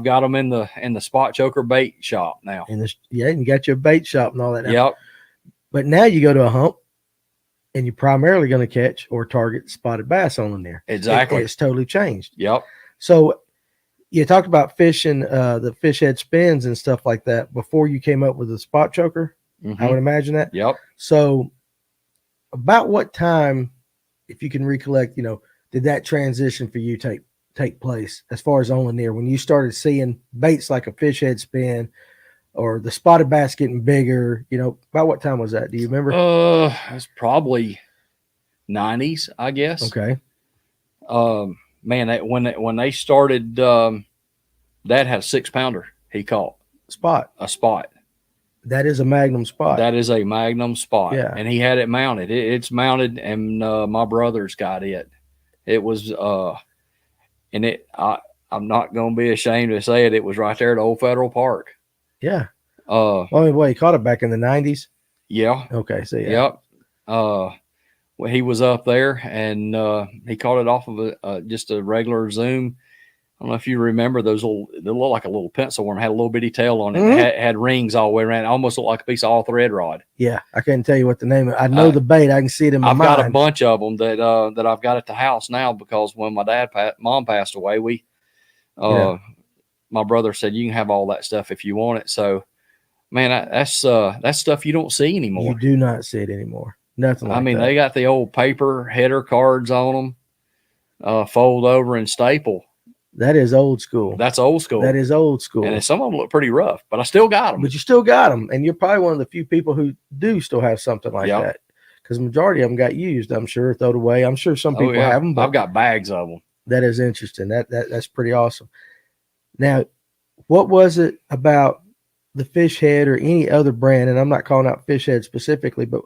Speaker 2: got them in the Spotchoker bait shop now.
Speaker 1: And you got your bait shop and all that now.
Speaker 2: Yep.
Speaker 1: But now you go to a hump and you're primarily going to catch or target spotted bass on there.
Speaker 2: Exactly.
Speaker 1: It's totally changed.
Speaker 2: Yep.
Speaker 1: So you talked about fishing the fish head spins and stuff like that before you came up with the Spotchoker. Mm-hmm. I would imagine that.
Speaker 2: Yep.
Speaker 1: So about what time, if you can recollect, did that transition for you take place as far as on Lanier, when you started seeing baits like a fish head spin or the spotted bass getting bigger? About what time was that? Do you remember?
Speaker 2: It's probably 90s, I guess.
Speaker 1: Okay.
Speaker 2: Man, when they started, Dad had a 6-pounder he caught. A spot.
Speaker 1: That is a magnum spot.
Speaker 2: That is a magnum spot.
Speaker 1: Yeah.
Speaker 2: And he had it mounted. It's mounted, and my brother's got it. It was, and I'm not going to be ashamed to say it. It was right there at Old Federal Park.
Speaker 1: Yeah. He caught it back in the 90s?
Speaker 2: Yeah.
Speaker 1: Okay. So, yeah.
Speaker 2: Yep. He was up there, and he caught it off of just a regular Zoom. I don't know if you remember those they look like a little pencil worm, had a little bitty tail on it, mm-hmm. had rings all the way around. It almost looked like a piece of all thread rod.
Speaker 1: Yeah, I couldn't tell you what the name of it. I know the bait. I can see it in my mind.
Speaker 2: I've got a bunch of them that I've got at the house now, because when my mom passed away, my brother said, you can have all that stuff if you want it. So, man, that's stuff you don't see anymore.
Speaker 1: You do not see it anymore. Nothing like that.
Speaker 2: They got the old paper header cards on them, fold over and staple.
Speaker 1: That is old school.
Speaker 2: That's old school.
Speaker 1: That is old school.
Speaker 2: And some of them look pretty rough, but I still got them.
Speaker 1: But you still got them. And you're probably one of the few people who do still have something like that. Because the majority of them got used, I'm sure, thrown away. I'm sure some people have them. But
Speaker 2: I've got bags of them.
Speaker 1: That is interesting. That's pretty awesome. Now, what was it about the Fish Head or any other brand, and I'm not calling out Fish Head specifically, but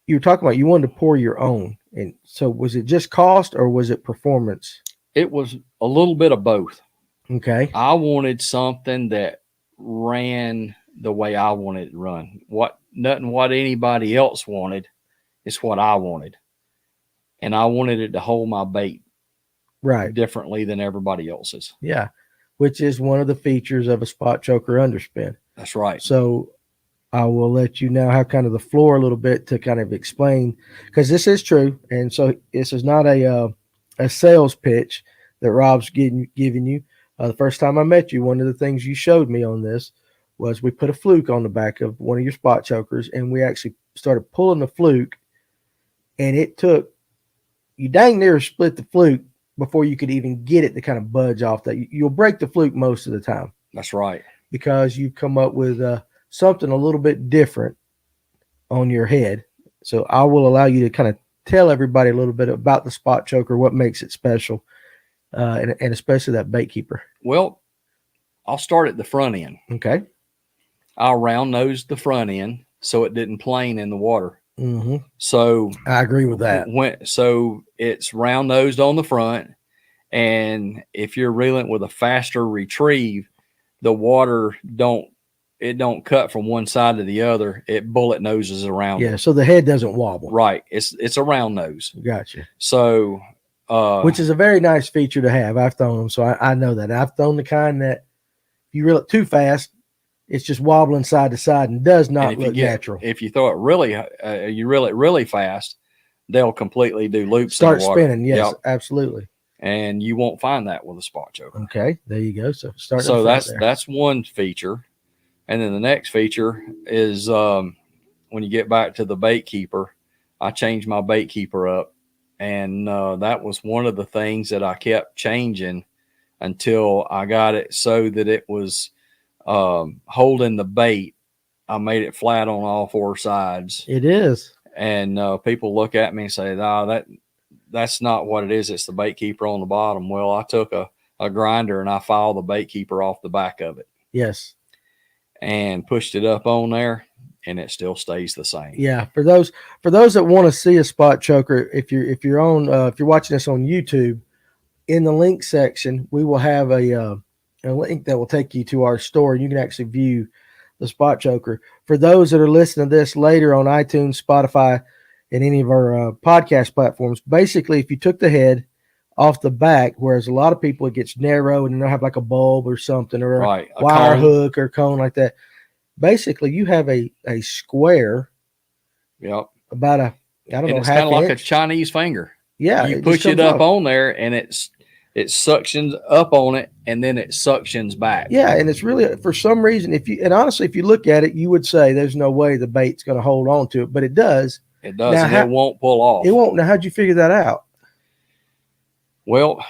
Speaker 1: you were talking about you wanted to pour your own. And so was it just cost or was it performance?
Speaker 2: It was a little bit of both.
Speaker 1: Okay.
Speaker 2: I wanted something that ran the way I wanted it to run. Nothing what anybody else wanted. It's what I wanted. And I wanted it to hold my bait differently than everybody else's.
Speaker 1: Yeah. Which is one of the features of a Spotchoker underspin.
Speaker 2: That's right.
Speaker 1: So I will let you now have kind of the floor a little bit to kind of explain, because this is true. And so this is not a sales pitch that Rob's giving you. The first time I met you, one of the things you showed me on this was we put a fluke on the back of one of your Spotchokers, and we actually started pulling the fluke, and it took you dang near split the fluke before you could even get it to kind of budge off that. You'll break the fluke most of the time.
Speaker 2: That's right.
Speaker 1: Because you come up with something a little bit different on your head. So I will allow you to kind of tell everybody a little bit about the Spotchoker, what makes it special, and especially that bait keeper.
Speaker 2: Well, I'll start at the front end.
Speaker 1: Okay.
Speaker 2: I'll round nose the front end so it didn't plane in the water.
Speaker 1: Mm-hmm.
Speaker 2: So
Speaker 1: I agree with that.
Speaker 2: So it's round nosed on the front, and if you're reeling with a faster retrieve, the water don't cut from one side to the other. It bullet noses around.
Speaker 1: Yeah, so the head doesn't wobble.
Speaker 2: Right. It's a round nose.
Speaker 1: Gotcha.
Speaker 2: So
Speaker 1: which is a very nice feature to have. I've thrown them, so I know that. I've thrown the kind that you reel it too fast, it's just wobbling side to side and does not look natural.
Speaker 2: If you throw it really, you reel it really fast, they'll completely do loops.
Speaker 1: Start
Speaker 2: in the water.
Speaker 1: Spinning. Yes, yep. Absolutely.
Speaker 2: And you won't find that with a Spotchoker.
Speaker 1: Okay, there you go. So
Speaker 2: that's one feature. And then the next feature is when you get back to the bait keeper, I changed my bait keeper up. And that was one of the things that I kept changing until I got it so that it was holding the bait. I made it flat on all four sides.
Speaker 1: It is.
Speaker 2: And people look at me and say, "No, that's not what it is. It's the bait keeper on the bottom." Well, I took a grinder and I filed the bait keeper off the back of it.
Speaker 1: Yes.
Speaker 2: And pushed it up on there, and it still stays the same.
Speaker 1: Yeah. For those that want to see a spot choker, if you're watching this on YouTube, in the link section, we will have a link that will take you to our store. You can actually view the spot choker. For those that are listening to this later on iTunes, Spotify, and any of our podcast platforms, basically, if you took the head off the back, whereas a lot of people, it gets narrow and they'll have like a bulb or something, or a wire hook or cone like that. Basically, you have a square.
Speaker 2: Yep.
Speaker 1: About a, I don't know,
Speaker 2: it's
Speaker 1: half
Speaker 2: kind of like
Speaker 1: inch.
Speaker 2: a Chinese finger.
Speaker 1: Yeah.
Speaker 2: You push it up on there and it suctions up on it and then it suctions back.
Speaker 1: Yeah. And it's really, for some reason, honestly, if you look at it, you would say there's no way the bait's going to hold on to it, but it does.
Speaker 2: It does. Now, it won't pull off.
Speaker 1: It won't. Now, how'd you figure that out?
Speaker 2: Well,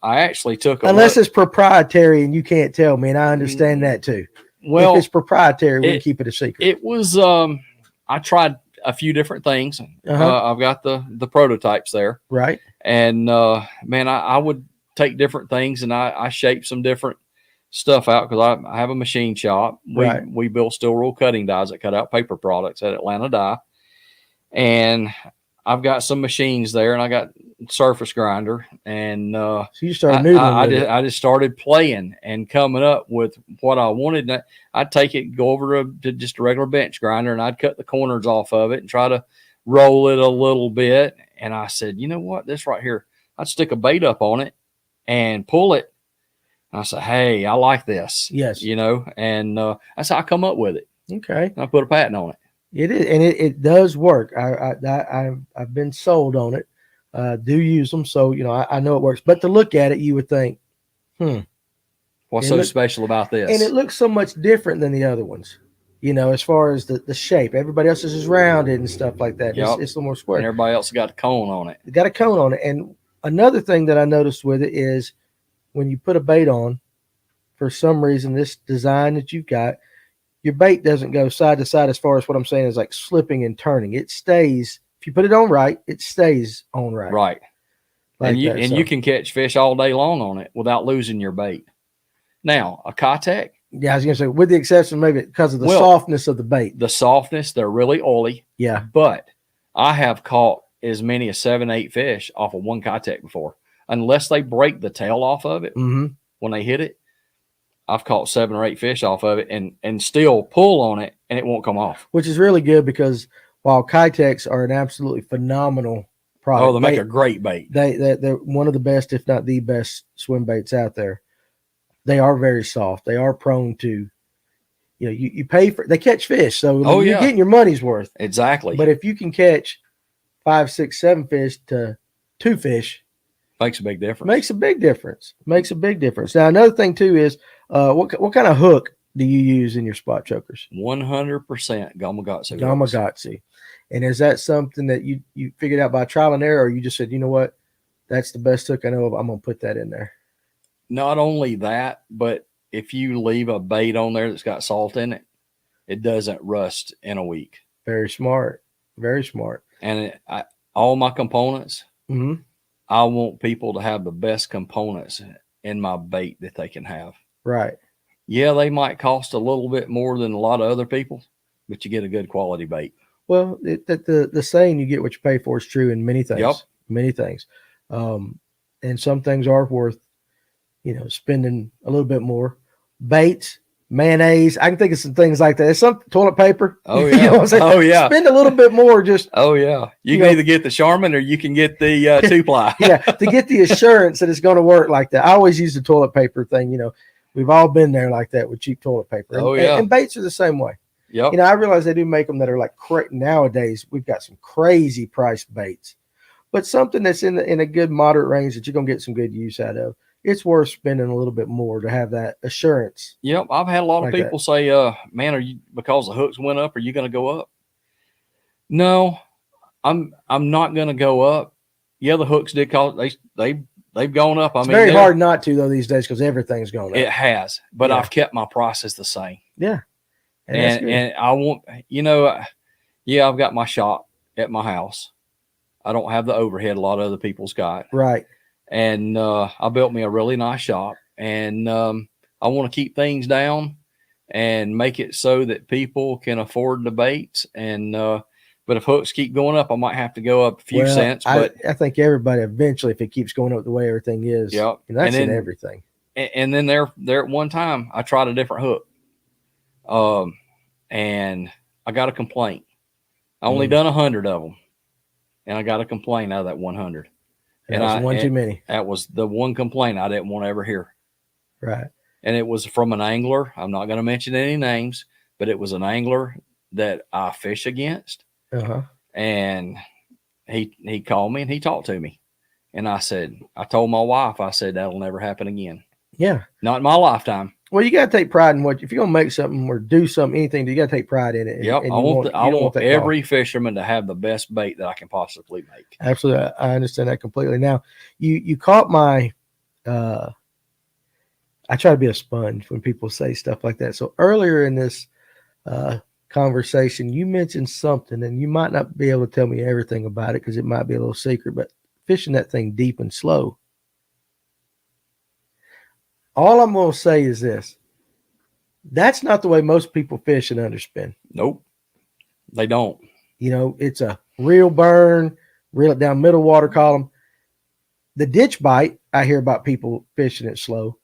Speaker 2: I actually took
Speaker 1: unless it's proprietary and you can't tell me, and I understand that too. Well, if it's proprietary, we keep it a secret.
Speaker 2: It was I tried a few different things. I've got the prototypes there.
Speaker 1: Right.
Speaker 2: And man, I would take different things and I shape some different stuff out because I have a machine shop. We build steel rule cutting dies that cut out paper products at Atlanta Die. And I've got some machines there, and I got surface grinder, and
Speaker 1: so you started noodling.
Speaker 2: I just started playing and coming up with what I wanted. I'd take it, go over to just a regular bench grinder, and I'd cut the corners off of it and try to roll it a little bit. And I said, you know what, this right here, I'd stick a bait up on it and pull it. And I said, hey, I like this.
Speaker 1: Yes,
Speaker 2: and that's how I come up with it.
Speaker 1: Okay,
Speaker 2: and I put a patent on it.
Speaker 1: It is, and it does work. I've been sold on it. Do use them, so I know it works. But to look at it, you would think,
Speaker 2: what's so special about this?
Speaker 1: And it looks so much different than the other ones. As far as the shape, everybody else's is rounded and stuff like that. Yep. It's a little more square.
Speaker 2: And everybody else got a cone on it.
Speaker 1: It got a cone on it. And another thing that I noticed with it is when you put a bait on, for some reason, this design that you've got, your bait doesn't go side to side as far as what I'm saying is like slipping and turning. It stays. If you put it on right, it stays on right.
Speaker 2: Right. Like you can catch fish all day long on it without losing your bait. Now, a Kitek.
Speaker 1: Yeah, I was going to say, with the exception maybe because of the softness of the bait.
Speaker 2: The softness, they're really oily.
Speaker 1: Yeah.
Speaker 2: But I have caught as many as 7-8 fish off of one Kitek before. Unless they break the tail off of it when they hit it. I've caught 7 or 8 fish off of it and still pull on it and it won't come off.
Speaker 1: Which is really good because while Kiteks are an absolutely phenomenal product.
Speaker 2: Oh, they make a great bait.
Speaker 1: They're one of the best, if not the best swim baits out there. They are very soft. They are prone to, you pay for, they catch fish. So you're getting your money's worth.
Speaker 2: Exactly.
Speaker 1: But if you can catch 5, 6, 7 fish to 2 fish.
Speaker 2: Makes a big difference.
Speaker 1: Makes a big difference. Now, another thing too is, what kind of hook do you use in your spot chokers?
Speaker 2: 100% Gamakatsu.
Speaker 1: Gamakatsu. And is that something that you figured out by trial and error, or you just said, you know what, that's the best hook I know of, I'm going to put that in there?
Speaker 2: Not only that, but if you leave a bait on there that's got salt in it, it doesn't rust in a week.
Speaker 1: Very smart. Very smart.
Speaker 2: And all my components, I want people to have the best components in my bait that they can have.
Speaker 1: Right.
Speaker 2: Yeah, they might cost a little bit more than a lot of other people, but you get a good quality bait.
Speaker 1: Well, the saying, you get what you pay for, is true in many things.
Speaker 2: Yep.
Speaker 1: Many things. And some things are worth, spending a little bit more. Baits, mayonnaise. I can think of some things like that. It's some toilet paper.
Speaker 2: Oh, yeah.
Speaker 1: Oh, yeah. Spend a little bit more just.
Speaker 2: Oh, yeah. You can either get the Charmin or you can get the 2-ply.
Speaker 1: Yeah, to get the assurance that it's going to work like that. I always use the toilet paper thing. We've all been there like that with cheap toilet paper.
Speaker 2: Oh, yeah.
Speaker 1: And baits are the same way.
Speaker 2: Yep.
Speaker 1: I realize they do make them that are like nowadays. We've got some crazy priced baits, but something that's in a good moderate range that you're going to get some good use out of. it's worth spending a little bit more to have that assurance.
Speaker 2: Yep. I've had a lot of people say, man, are you, because the hooks went up, are you going to go up? No, I'm not going to go up. Yeah, the hooks did cause they've gone up.
Speaker 1: It's very hard not to though these days because everything's going up.
Speaker 2: It has, but I've kept my prices the same.
Speaker 1: Yeah.
Speaker 2: And I want, I've got my shop at my house. I don't have the overhead a lot of other people's got.
Speaker 1: Right.
Speaker 2: And I built me a really nice shop, and I want to keep things down and make it so that people can afford the baits. And but if hooks keep going up, I might have to go up a few cents. But
Speaker 1: I think everybody eventually, if it keeps going up the way everything is,
Speaker 2: yep.
Speaker 1: And that's in everything.
Speaker 2: And then there at one time, I tried a different hook, and I got a complaint. I only done 100 of them, and I got a complaint out of that 100.
Speaker 1: And that was one too many.
Speaker 2: That was the one complaint I didn't want to ever hear.
Speaker 1: Right. And
Speaker 2: it was from an angler. I'm not going to mention any names, but it was an angler that I fish against.
Speaker 1: Uh-huh.
Speaker 2: And he called me and he talked to me. And I told my wife, I said, that'll never happen again.
Speaker 1: Yeah.
Speaker 2: Not in my lifetime.
Speaker 1: Well, you got to take pride in if you're going to make something or do something, anything, you got to take pride in it.
Speaker 2: Yep. I want every fisherman to have the best bait that I can possibly make.
Speaker 1: Absolutely. I understand that completely. Now, you caught my, I try to be a sponge when people say stuff like that. So earlier in this conversation, you mentioned something, and you might not be able to tell me everything about it because it might be a little secret, but fishing that thing deep and slow. All I'm going to say is this. That's not the way most people fish and underspin.
Speaker 2: Nope. They don't.
Speaker 1: It's a reel burn, reel it down middle water column. The ditch bite, I hear about people fishing it slow.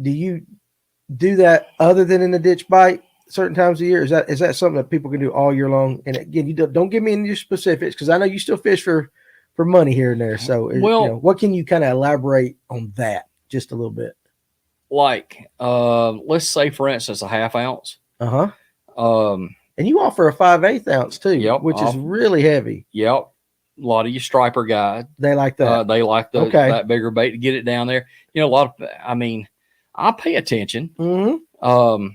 Speaker 1: Do you do that other than in the ditch bite certain times of the year? Is that something that people can do all year long? And again, you don't give me any specifics because I know you still fish for money here and there. So, what can you kind of elaborate on that just a little bit?
Speaker 2: Like, let's say, for instance, a half ounce.
Speaker 1: Uh-huh. And you offer a 5/8 ounce too, which is really heavy.
Speaker 2: Yep. A lot of you striper guys,
Speaker 1: they like that.
Speaker 2: They like that bigger bait to get it down there. I pay attention.
Speaker 1: Mm-hmm.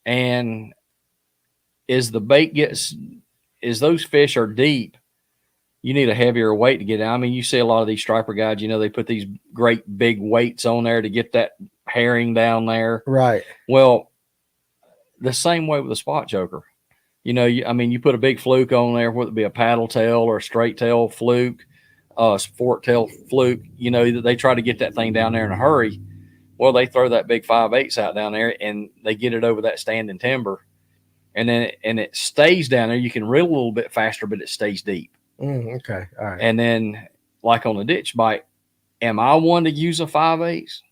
Speaker 2: And as the bait as those fish are deep, you need a heavier weight to get down. I mean, you see a lot of these striper guys, they put these great big weights on there to get that herring down there.
Speaker 1: Right.
Speaker 2: Well, the same way with the Spotchoker. You put a big fluke on there, whether it be a paddle tail or a straight tail fluke, fork tail fluke, they try to get that thing down there in a hurry. Well, they throw that big 5/8 out down there and they get it over that standing timber. And then it stays down there. You can reel a little bit faster, but it stays deep.
Speaker 1: Okay. All right.
Speaker 2: And then, like on the ditch bite, am I one to use a 5/8?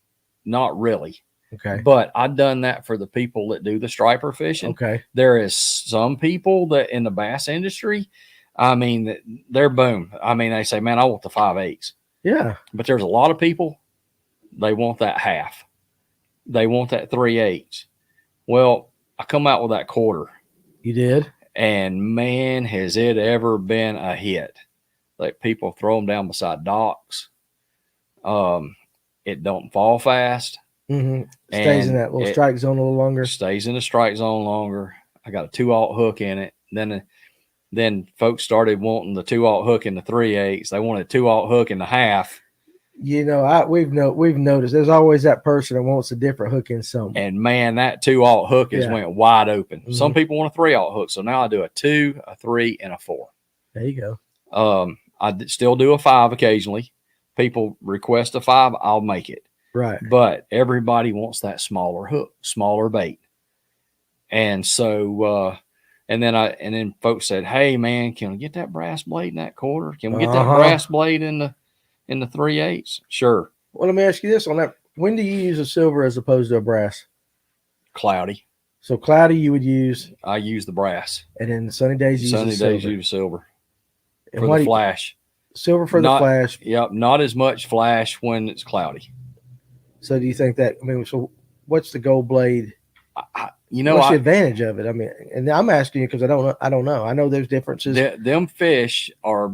Speaker 2: Not really.
Speaker 1: Okay.
Speaker 2: But I've done that for the people that do the striper fishing.
Speaker 1: Okay.
Speaker 2: There is some people that in the bass industry, they're boom. They say, man, I want the 5/8.
Speaker 1: Yeah.
Speaker 2: But there's a lot of people, they want that half. They want that 3/8. Well, I come out with that quarter.
Speaker 1: You did?
Speaker 2: And man, has it ever been a hit. Like people throw them down beside docks. It don't fall fast.
Speaker 1: Mm-hmm. Stays in that little strike zone a little longer.
Speaker 2: Stays in the strike zone longer. I got a 2/0 hook in it. Then folks started wanting the 2/0 hook in the 3/8. They wanted a 2/0 hook in the half.
Speaker 1: We've noticed there's always that person that wants a different hook in something.
Speaker 2: And man, that 2/0 hook went wide open. Mm-hmm. Some people want a 3/0 hook. So now I do a 2, a 3, and a 4.
Speaker 1: There you go.
Speaker 2: I still do a 5 occasionally. People request a 5, I'll make it.
Speaker 1: Right.
Speaker 2: But everybody wants that smaller hook, smaller bait. And so, and then folks said, hey man, can we get that brass blade in that quarter? Can we get that brass blade in the 3/8? Sure.
Speaker 1: Well, let me ask you this on that. When do you use a silver as opposed to a brass?
Speaker 2: Cloudy.
Speaker 1: So cloudy you would use?
Speaker 2: I use the brass.
Speaker 1: And then sunny days you use
Speaker 2: silver.
Speaker 1: And
Speaker 2: for the flash.
Speaker 1: Silver for the flash.
Speaker 2: Yep. Not as much flash when it's cloudy.
Speaker 1: So do you think that, so what's the gold blade?
Speaker 2: What's
Speaker 1: the advantage of it? And I'm asking you because I don't know. I know there's differenes.
Speaker 2: Them fish are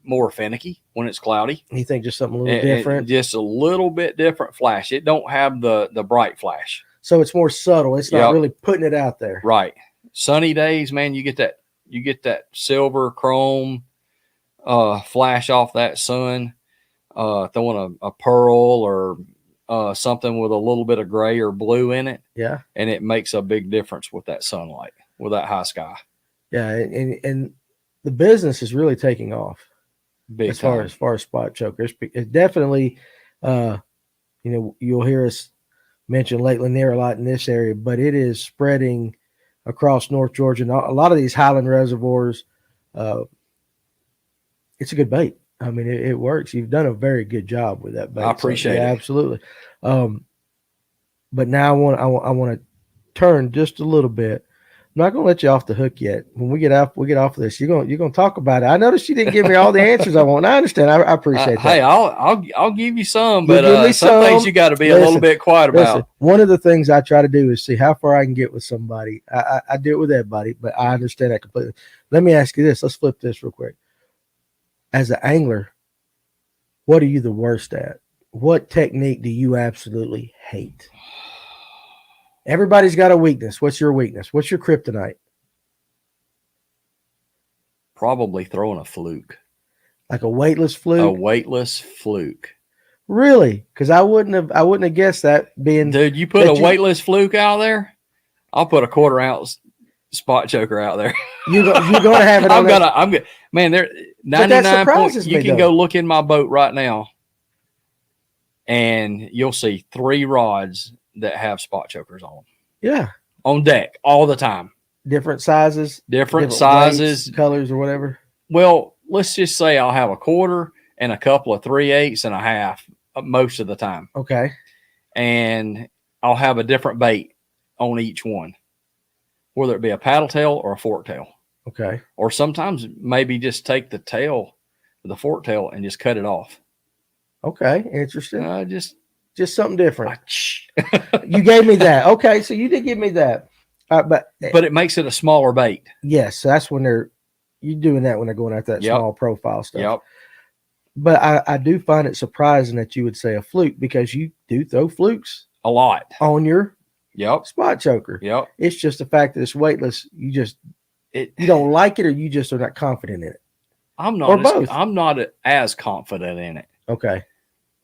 Speaker 2: more finicky when it's cloudy.
Speaker 1: You think just something a little different?
Speaker 2: Just a little bit different flash. It don't have the bright flash.
Speaker 1: So it's more subtle. It's not really putting it out there.
Speaker 2: Right. Sunny days, man, you get that silver chrome flash off that sun, throwing a pearl or something with a little bit of gray or blue in it.
Speaker 1: Yeah.
Speaker 2: And it makes a big difference with that sunlight, with that high sky.
Speaker 1: Yeah. And the business is really taking off.
Speaker 2: Big
Speaker 1: as far as spot chokers. It definitely, you'll hear us mention Lake Lanier a lot in this area, but it is spreading across North Georgia and a lot of these highland reservoirs. It's a good bait. I mean, it works. You've done a very good job with that bait.
Speaker 2: I appreciate it.
Speaker 1: Absolutely. But now I want to turn just a little bit. I'm not going to let you off the hook yet. When we get off of this, you're going to talk about it. I noticed you didn't give me all the answers I want. I understand. I appreciate that.
Speaker 2: Hey, I'll give you some, but
Speaker 1: give me
Speaker 2: some things you got to be a little bit quiet about.
Speaker 1: One of the things I try to do is see how far I can get with somebody. I do it with everybody, but I understand that completely. Let me ask you this. Let's flip this real quick. As an angler, what are you the worst at? What technique do you absolutely hate? Everybody's got a weakness. What's your weakness? What's your kryptonite?
Speaker 2: Probably throwing a fluke.
Speaker 1: Like a weightless fluke?
Speaker 2: A weightless fluke.
Speaker 1: Really? Because I wouldn't have guessed that being.
Speaker 2: Dude, you put a weightless fluke out there, I'll put a 1/4 ounce spot choker out there.
Speaker 1: You're going to have it on
Speaker 2: I'm good. Man, there 99 points. You can go look in my boat right now and you'll see 3 rods that have spot chokers on them.
Speaker 1: Yeah.
Speaker 2: On deck all the time.
Speaker 1: Different sizes.
Speaker 2: Different sizes.
Speaker 1: Weights, colors or whatever.
Speaker 2: Well, let's just say I'll have a 1/4 and a couple of 3/8 and a half most of the time.
Speaker 1: Okay.
Speaker 2: And I'll have a different bait on each one, whether it be a paddle tail or a fork tail.
Speaker 1: Okay.
Speaker 2: Or sometimes maybe just take the tail, the fork tail, and just cut it off.
Speaker 1: Okay. Interesting. Just something different. You gave me that. Okay. So you did give me that. But
Speaker 2: it makes it a smaller bait.
Speaker 1: Yes. That's when you're doing that when they're going after that small profile stuff.
Speaker 2: Yep.
Speaker 1: But I do find it surprising that you would say a fluke because you do throw flukes
Speaker 2: a lot
Speaker 1: on your spot choker.
Speaker 2: Yep.
Speaker 1: It's just the fact that it's weightless. You don't like it, or you just are not confident in it.
Speaker 2: I'm not as confident in it.
Speaker 1: Okay.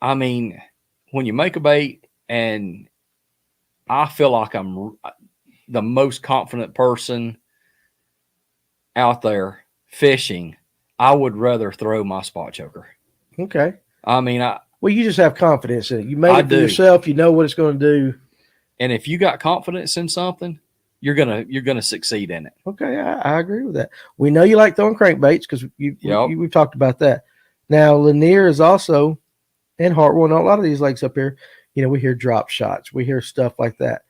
Speaker 2: I mean, when you make a bait, and I feel like I'm the most confident person out there fishing, I would rather throw my spot choker.
Speaker 1: Okay.
Speaker 2: I mean,
Speaker 1: you just have confidence in it. You made it for yourself. You know what it's going to do.
Speaker 2: And if you got confidence in something, you're gonna succeed in it.
Speaker 1: Okay, I agree with that. We know you like throwing crankbaits because we've talked about that. Now Lanier is also, and Hartwell, and a lot of these lakes up here, we hear drop shots, we hear stuff like that.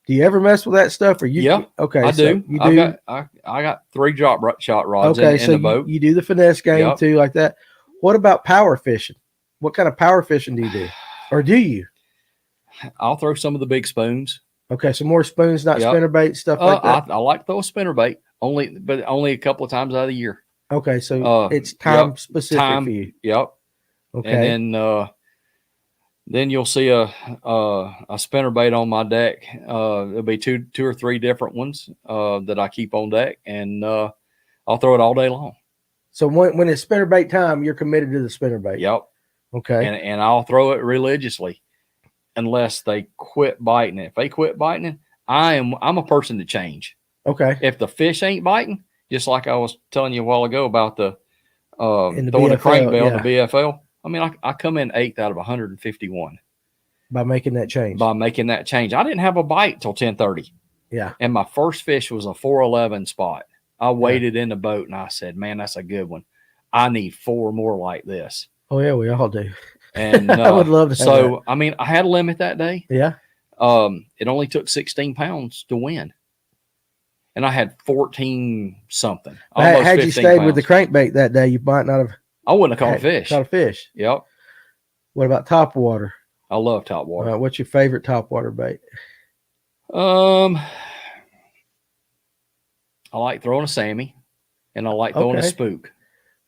Speaker 1: Do you ever mess with that stuff? Or you?
Speaker 2: Yeah.
Speaker 1: Okay,
Speaker 2: I do.
Speaker 1: You do.
Speaker 2: I got 3 drop shot rods in the boat.
Speaker 1: You do the finesse game too, like that. What about power fishing? What kind of power fishing do you do, or do you?
Speaker 2: I'll throw some of the big spoons.
Speaker 1: Okay, so more spoons, not spinnerbait, stuff like that.
Speaker 2: I like to throw a spinnerbait, but only a couple of times out of the year.
Speaker 1: Okay, so it's time specific for you.
Speaker 2: Yep.
Speaker 1: Okay.
Speaker 2: And then you'll see a spinnerbait on my deck. There'll be two or 3 different ones that I keep on deck, and I'll throw it all day long.
Speaker 1: So when it's spinnerbait time, you're committed to the spinnerbait.
Speaker 2: Yep.
Speaker 1: Okay.
Speaker 2: And I'll throw it religiously unless they quit biting it. If they quit biting it, I'm a person to change.
Speaker 1: Okay.
Speaker 2: If the fish ain't biting, just like I was telling you a while ago about the throwing
Speaker 1: BFL,
Speaker 2: the crankbait, the BFL. I mean, I come in 8th out of 151
Speaker 1: by making that change.
Speaker 2: I didn't have a bite till 10:30.
Speaker 1: Yeah.
Speaker 2: And my first fish was a 411 spot. I waited in the boat and I said, "Man, that's a good one. I need 4 more like this."
Speaker 1: Oh yeah, we all do.
Speaker 2: And
Speaker 1: I would love to.
Speaker 2: So I mean, I had a limit that day.
Speaker 1: Yeah.
Speaker 2: It only took 16 pounds to win, and I had 14 something.
Speaker 1: Had you stayed pounds with the crankbait that day, you might not have.
Speaker 2: I wouldn't have caught a fish.
Speaker 1: Caught a fish.
Speaker 2: Yep.
Speaker 1: What about top water?
Speaker 2: I love top water.
Speaker 1: What's your favorite top water bait?
Speaker 2: I like throwing a Sammy, and I like throwing a spook.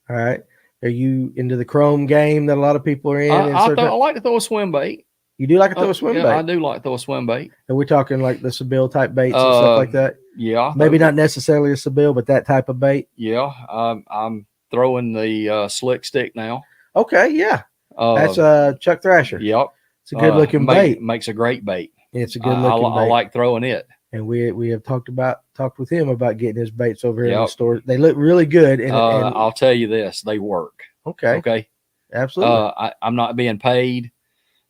Speaker 1: All right. Are you into the chrome game that a lot of people are in?
Speaker 2: I like to throw a swim bait.
Speaker 1: You do like to throw a swim bait?
Speaker 2: I do like to throw a swim bait.
Speaker 1: And we're talking like the Seville type baits and stuff like that?
Speaker 2: Yeah.
Speaker 1: Maybe not necessarily a Seville, but that type of bait?
Speaker 2: Yeah. I'm throwing the slick stick now.
Speaker 1: Okay, yeah. That's Chuck Thrasher.
Speaker 2: Yep.
Speaker 1: It's a good looking bait.
Speaker 2: Makes a great bait.
Speaker 1: It's a good looking bait.
Speaker 2: I like throwing it.
Speaker 1: And we have talked with him about getting his baits over here in the store. They look really good. And
Speaker 2: I'll tell you this, they work.
Speaker 1: Okay. Absolutely.
Speaker 2: I'm not being paid.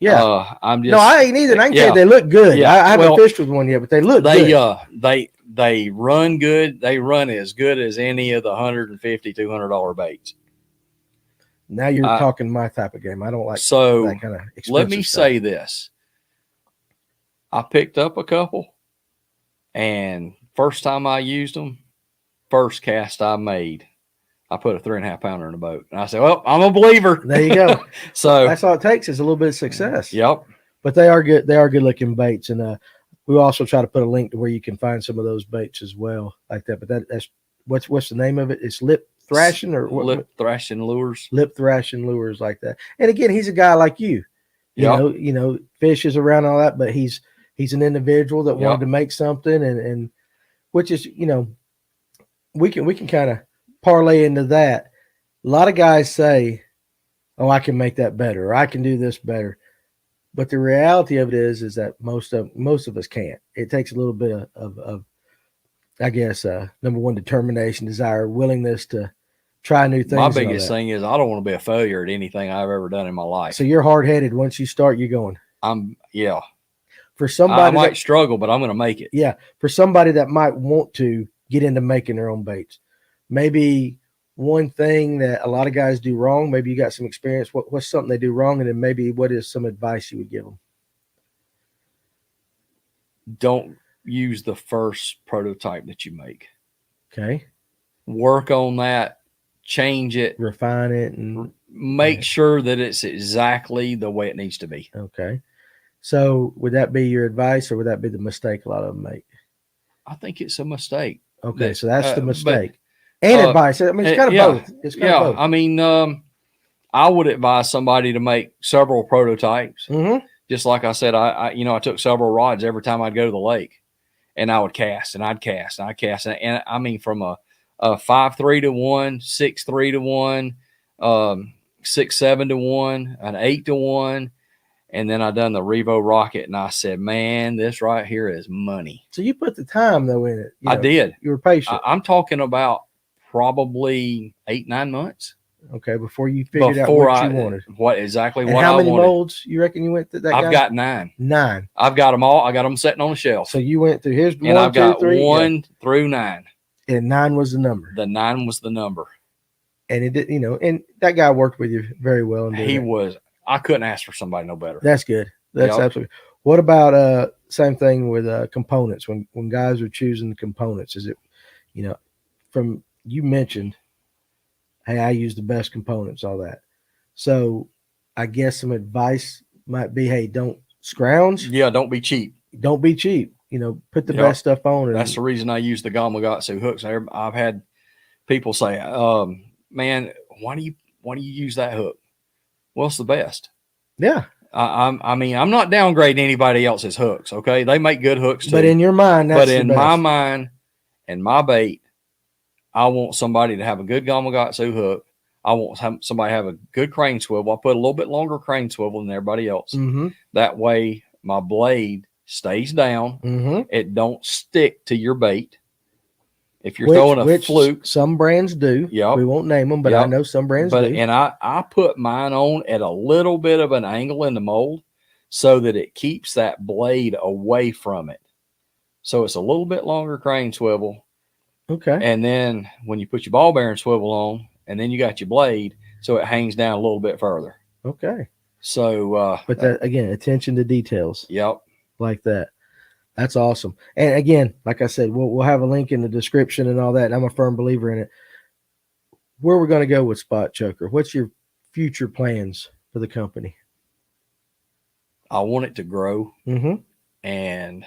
Speaker 1: Yeah.
Speaker 2: I'm just.
Speaker 1: No, I ain't either. And I can tell you they look good. Yeah. I haven't fished with one yet, but they look good.
Speaker 2: They run good. They run as good as any of the $150, $200 baits.
Speaker 1: Now you're talking my type of game. I don't like that kind of expensive
Speaker 2: let me
Speaker 1: stuff.
Speaker 2: say this. I picked up a couple, and first time I used them, first cast I made, I put a 3.5 pounder in the boat. And I said, well, I'm a believer.
Speaker 1: There you go.
Speaker 2: So
Speaker 1: that's all it takes is a little bit of success.
Speaker 2: Yep.
Speaker 1: But they are good. They are good looking baits. And we'll also try to put a link to where you can find some of those baits as well like that. But that's what's the name of it? It's lip thrashing or what?
Speaker 2: Lip thrashing lures.
Speaker 1: Lip thrashing lures like that. And again, he's a guy like you. You know, fishes around all that, but he's an individual that wanted to make something and which is, we can kind of parlay into that. A lot of guys say, oh, I can make that better, or I can do this better. But the reality of it is that most of us can't. It takes a little bit of I guess, number one, determination, desire, willingness to try new things.
Speaker 2: My biggest thing is I don't want to be a failure at anything I've ever done in my life.
Speaker 1: So you're hard-headed. Once you start, you're going. For somebody,
Speaker 2: I might struggle, but I'm going to make it.
Speaker 1: Yeah. For somebody that might want to get into making their own baits, maybe one thing that a lot of guys do wrong, maybe you got some experience. What's something they do wrong? And then maybe what is some advice you would give them?
Speaker 2: Don't use the first prototype that you make.
Speaker 1: Okay.
Speaker 2: Work on that, change it,
Speaker 1: refine it, and
Speaker 2: make sure that it's exactly the way it needs to be.
Speaker 1: Okay. So would that be your advice, or would that be the mistake a lot of them make?
Speaker 2: I think it's a mistake.
Speaker 1: Okay. So that's the mistake. And advice. I mean, it's kind of both. It's kind of both.
Speaker 2: I mean, I would advise somebody to make several prototypes.
Speaker 1: Mm-hmm.
Speaker 2: Just like I said, I took several rods every time I'd go to the lake, and I would cast, and I'd cast, and I'd cast. And I mean, from a 5.3 to 1, 6.3 to 1, 6.7 to 1, an 8 to 1. And then I done the Revo Rocket, and I said, man, this right here is money.
Speaker 1: So you put the time, though, in it.
Speaker 2: I did.
Speaker 1: You were patient.
Speaker 2: I'm talking about probably 8-9 months.
Speaker 1: Okay, before you figured out what you wanted.
Speaker 2: How
Speaker 1: many molds you reckon you went through that
Speaker 2: I've got 9.
Speaker 1: 9.
Speaker 2: I've got them all. I got them sitting on the shelf.
Speaker 1: So you went through here's
Speaker 2: and 1, 2, 3. 1 through 9.
Speaker 1: And 9 was the number.
Speaker 2: The 9 was the number.
Speaker 1: And it did, and that guy worked with you very well.
Speaker 2: He was. I couldn't ask for somebody no better.
Speaker 1: That's good. That's absolutely. What about same thing with components? When guys are choosing the components, is it, from you mentioned, hey, I use the best components, all that. So I guess some advice might be, hey, don't scrounge.
Speaker 2: Yeah, don't be cheap.
Speaker 1: Don't be cheap. Put the best stuff on. And
Speaker 2: that's the reason I use the Gamakatsu hooks. I've had people say, man, why do you use that hook? Well, it's the best.
Speaker 1: Yeah.
Speaker 2: I mean, I'm not downgrading anybody else's hooks, okay? They make good hooks too.
Speaker 1: But in your mind, that's the best.
Speaker 2: My mind and my bait, I want somebody to have a good Gamakatsu hook. I want somebody to have a good crane swivel. I put a little bit longer crane swivel than everybody else.
Speaker 1: Mm-hmm.
Speaker 2: That way, my blade stays down.
Speaker 1: Mm-hmm.
Speaker 2: It don't stick to your bait. If you're throwing a fluke.
Speaker 1: Some brands do.
Speaker 2: Yep.
Speaker 1: We won't name them, but I know some brands do.
Speaker 2: And I put mine on at a little bit of an angle in the mold so that it keeps that blade away from it. So it's a little bit longer crane swivel.
Speaker 1: Okay.
Speaker 2: And then when you put your ball bearing swivel on, and then you got your blade, so it hangs down a little bit further.
Speaker 1: Okay.
Speaker 2: So,
Speaker 1: but that, again, attention to details.
Speaker 2: Yep.
Speaker 1: Like that. That's awesome. And again, like I said, we'll have a link in the description and all that. And I'm a firm believer in it. Where we're going to go with Spotchoker? What's your future plans for the company?
Speaker 2: I want it to grow,
Speaker 1: and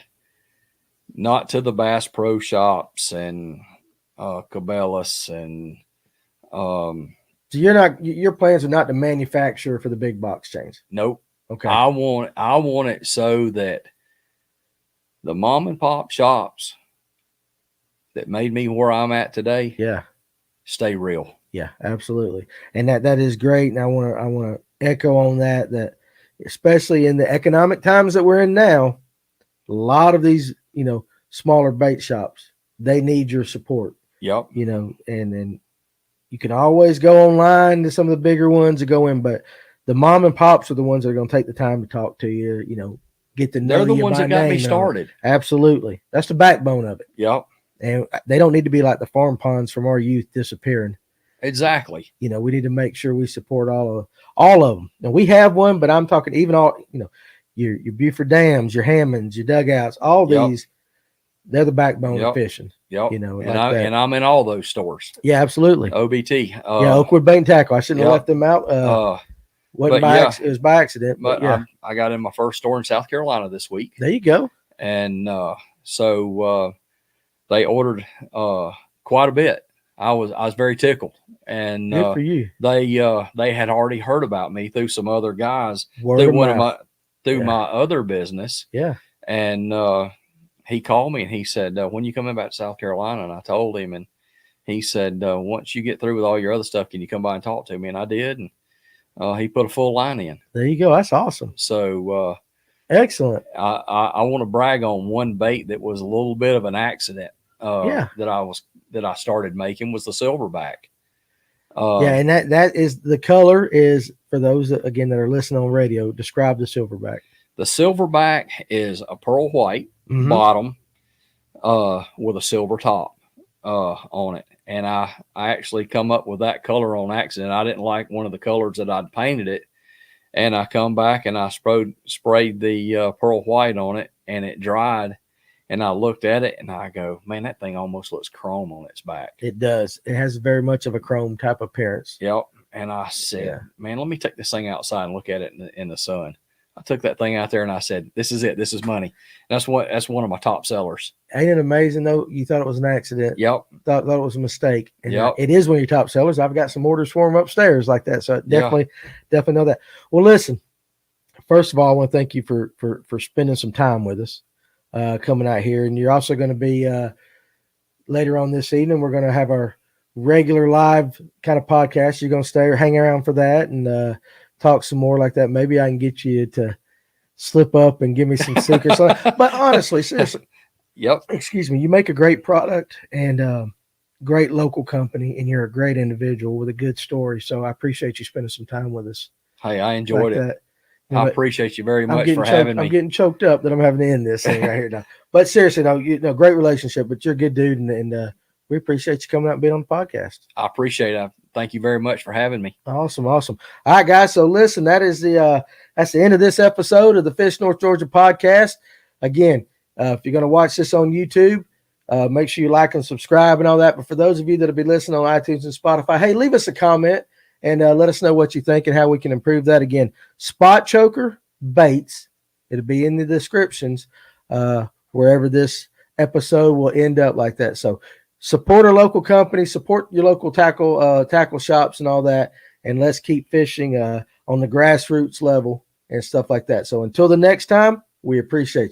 Speaker 2: not to the Bass Pro Shops and Cabela's and
Speaker 1: So your plans are not to manufacture for the big box chains.
Speaker 2: Nope.
Speaker 1: Okay.
Speaker 2: I want it so that the mom and pop shops that made me where I'm at today, stay real.
Speaker 1: Yeah, absolutely. And that is great. And I want to echo on that especially in the economic times that we're in now, a lot of these, smaller bait shops, they need your support.
Speaker 2: Yep.
Speaker 1: And then you can always go online to some of the bigger ones to go in, but the mom and pops are the ones that are going to take the time to talk to you, get to know you.
Speaker 2: They're the ones that got me started.
Speaker 1: Absolutely. That's the backbone of it.
Speaker 2: Yep.
Speaker 1: And they don't need to be like the farm ponds from our youth disappearing.
Speaker 2: Exactly.
Speaker 1: We need to make sure we support all of them. And we have one, but I'm talking even all, your Buford dams, your Hammonds, your dugouts, all these, they're the backbone of fishing.
Speaker 2: Yep. And I'm in all those stores.
Speaker 1: Yeah, absolutely.
Speaker 2: OBT.
Speaker 1: Oakwood Bait and Tackle. I shouldn't have left them out. It was by accident.
Speaker 2: But I got in my first store in South Carolina this week.
Speaker 1: There you go.
Speaker 2: And so they ordered quite a bit. I was very tickled. And
Speaker 1: good for you.
Speaker 2: They had already heard about me through some other guys through my other business.
Speaker 1: Yeah.
Speaker 2: And he called me and he said, when you coming back to South Carolina? And I told him, and he said, once you get through with all your other stuff, can you come by and talk to me? And I did. And he put a full line in.
Speaker 1: There you go. That's awesome.
Speaker 2: So
Speaker 1: excellent.
Speaker 2: I want to brag on one bait that was a little bit of an accident. That I started making was the silverback.
Speaker 1: And that is the color is for those that are listening on radio. Describe the silverback.
Speaker 2: The silverback is a pearl white bottom with a silver top on it. And I actually come up with that color on accident. I didn't like one of the colors that I'd painted it. And I come back and I sprayed the pearl white on it, and it dried. And I looked at it and I go, man, that thing almost looks chrome on its back.
Speaker 1: It does. It has very much of a chrome type appearance.
Speaker 2: Yep. And I said, man, let me take this thing outside and look at it in the sun. I took that thing out there and I said, this is it. This is money. And that's one of my top sellers.
Speaker 1: Ain't it amazing though? You thought it was an accident.
Speaker 2: Yep.
Speaker 1: Thought it was a mistake. And it is one of your top sellers. I've got some orders for them upstairs like that. So I definitely know that. Well, listen, first of all, I want to thank you for spending some time with us. Coming out here, and you're also going to be later on this evening. We're going to have our regular live kind of podcast. You're going to stay or hang around for that and talk some more like that. Maybe I can get you to slip up and give me some secrets. But honestly, seriously, excuse me, you make a great product and great local company, and you're a great individual with a good story. So I appreciate you spending some time with us.
Speaker 2: Hey, I enjoyed it. I appreciate you very much for having me.
Speaker 1: I'm getting choked up that I'm having to end this thing right here now. But seriously, great relationship. But you're a good dude, and we appreciate you coming out and being on the podcast.
Speaker 2: I appreciate it. Thank you very much for having me.
Speaker 1: Awesome. All right, guys. So listen, that's the end of this episode of the Fish North Georgia podcast. Again, if you're going to watch this on YouTube, make sure you like and subscribe and all that. But for those of you that'll be listening on iTunes and Spotify, hey, leave us a comment. And let us know what you think and how we can improve that. Again, Spotchoker Baits. It'll be in the descriptions wherever this episode will end up like that. So support our local company, support your local tackle shops and all that. And let's keep fishing on the grassroots level and stuff like that. So until the next time, we appreciate you.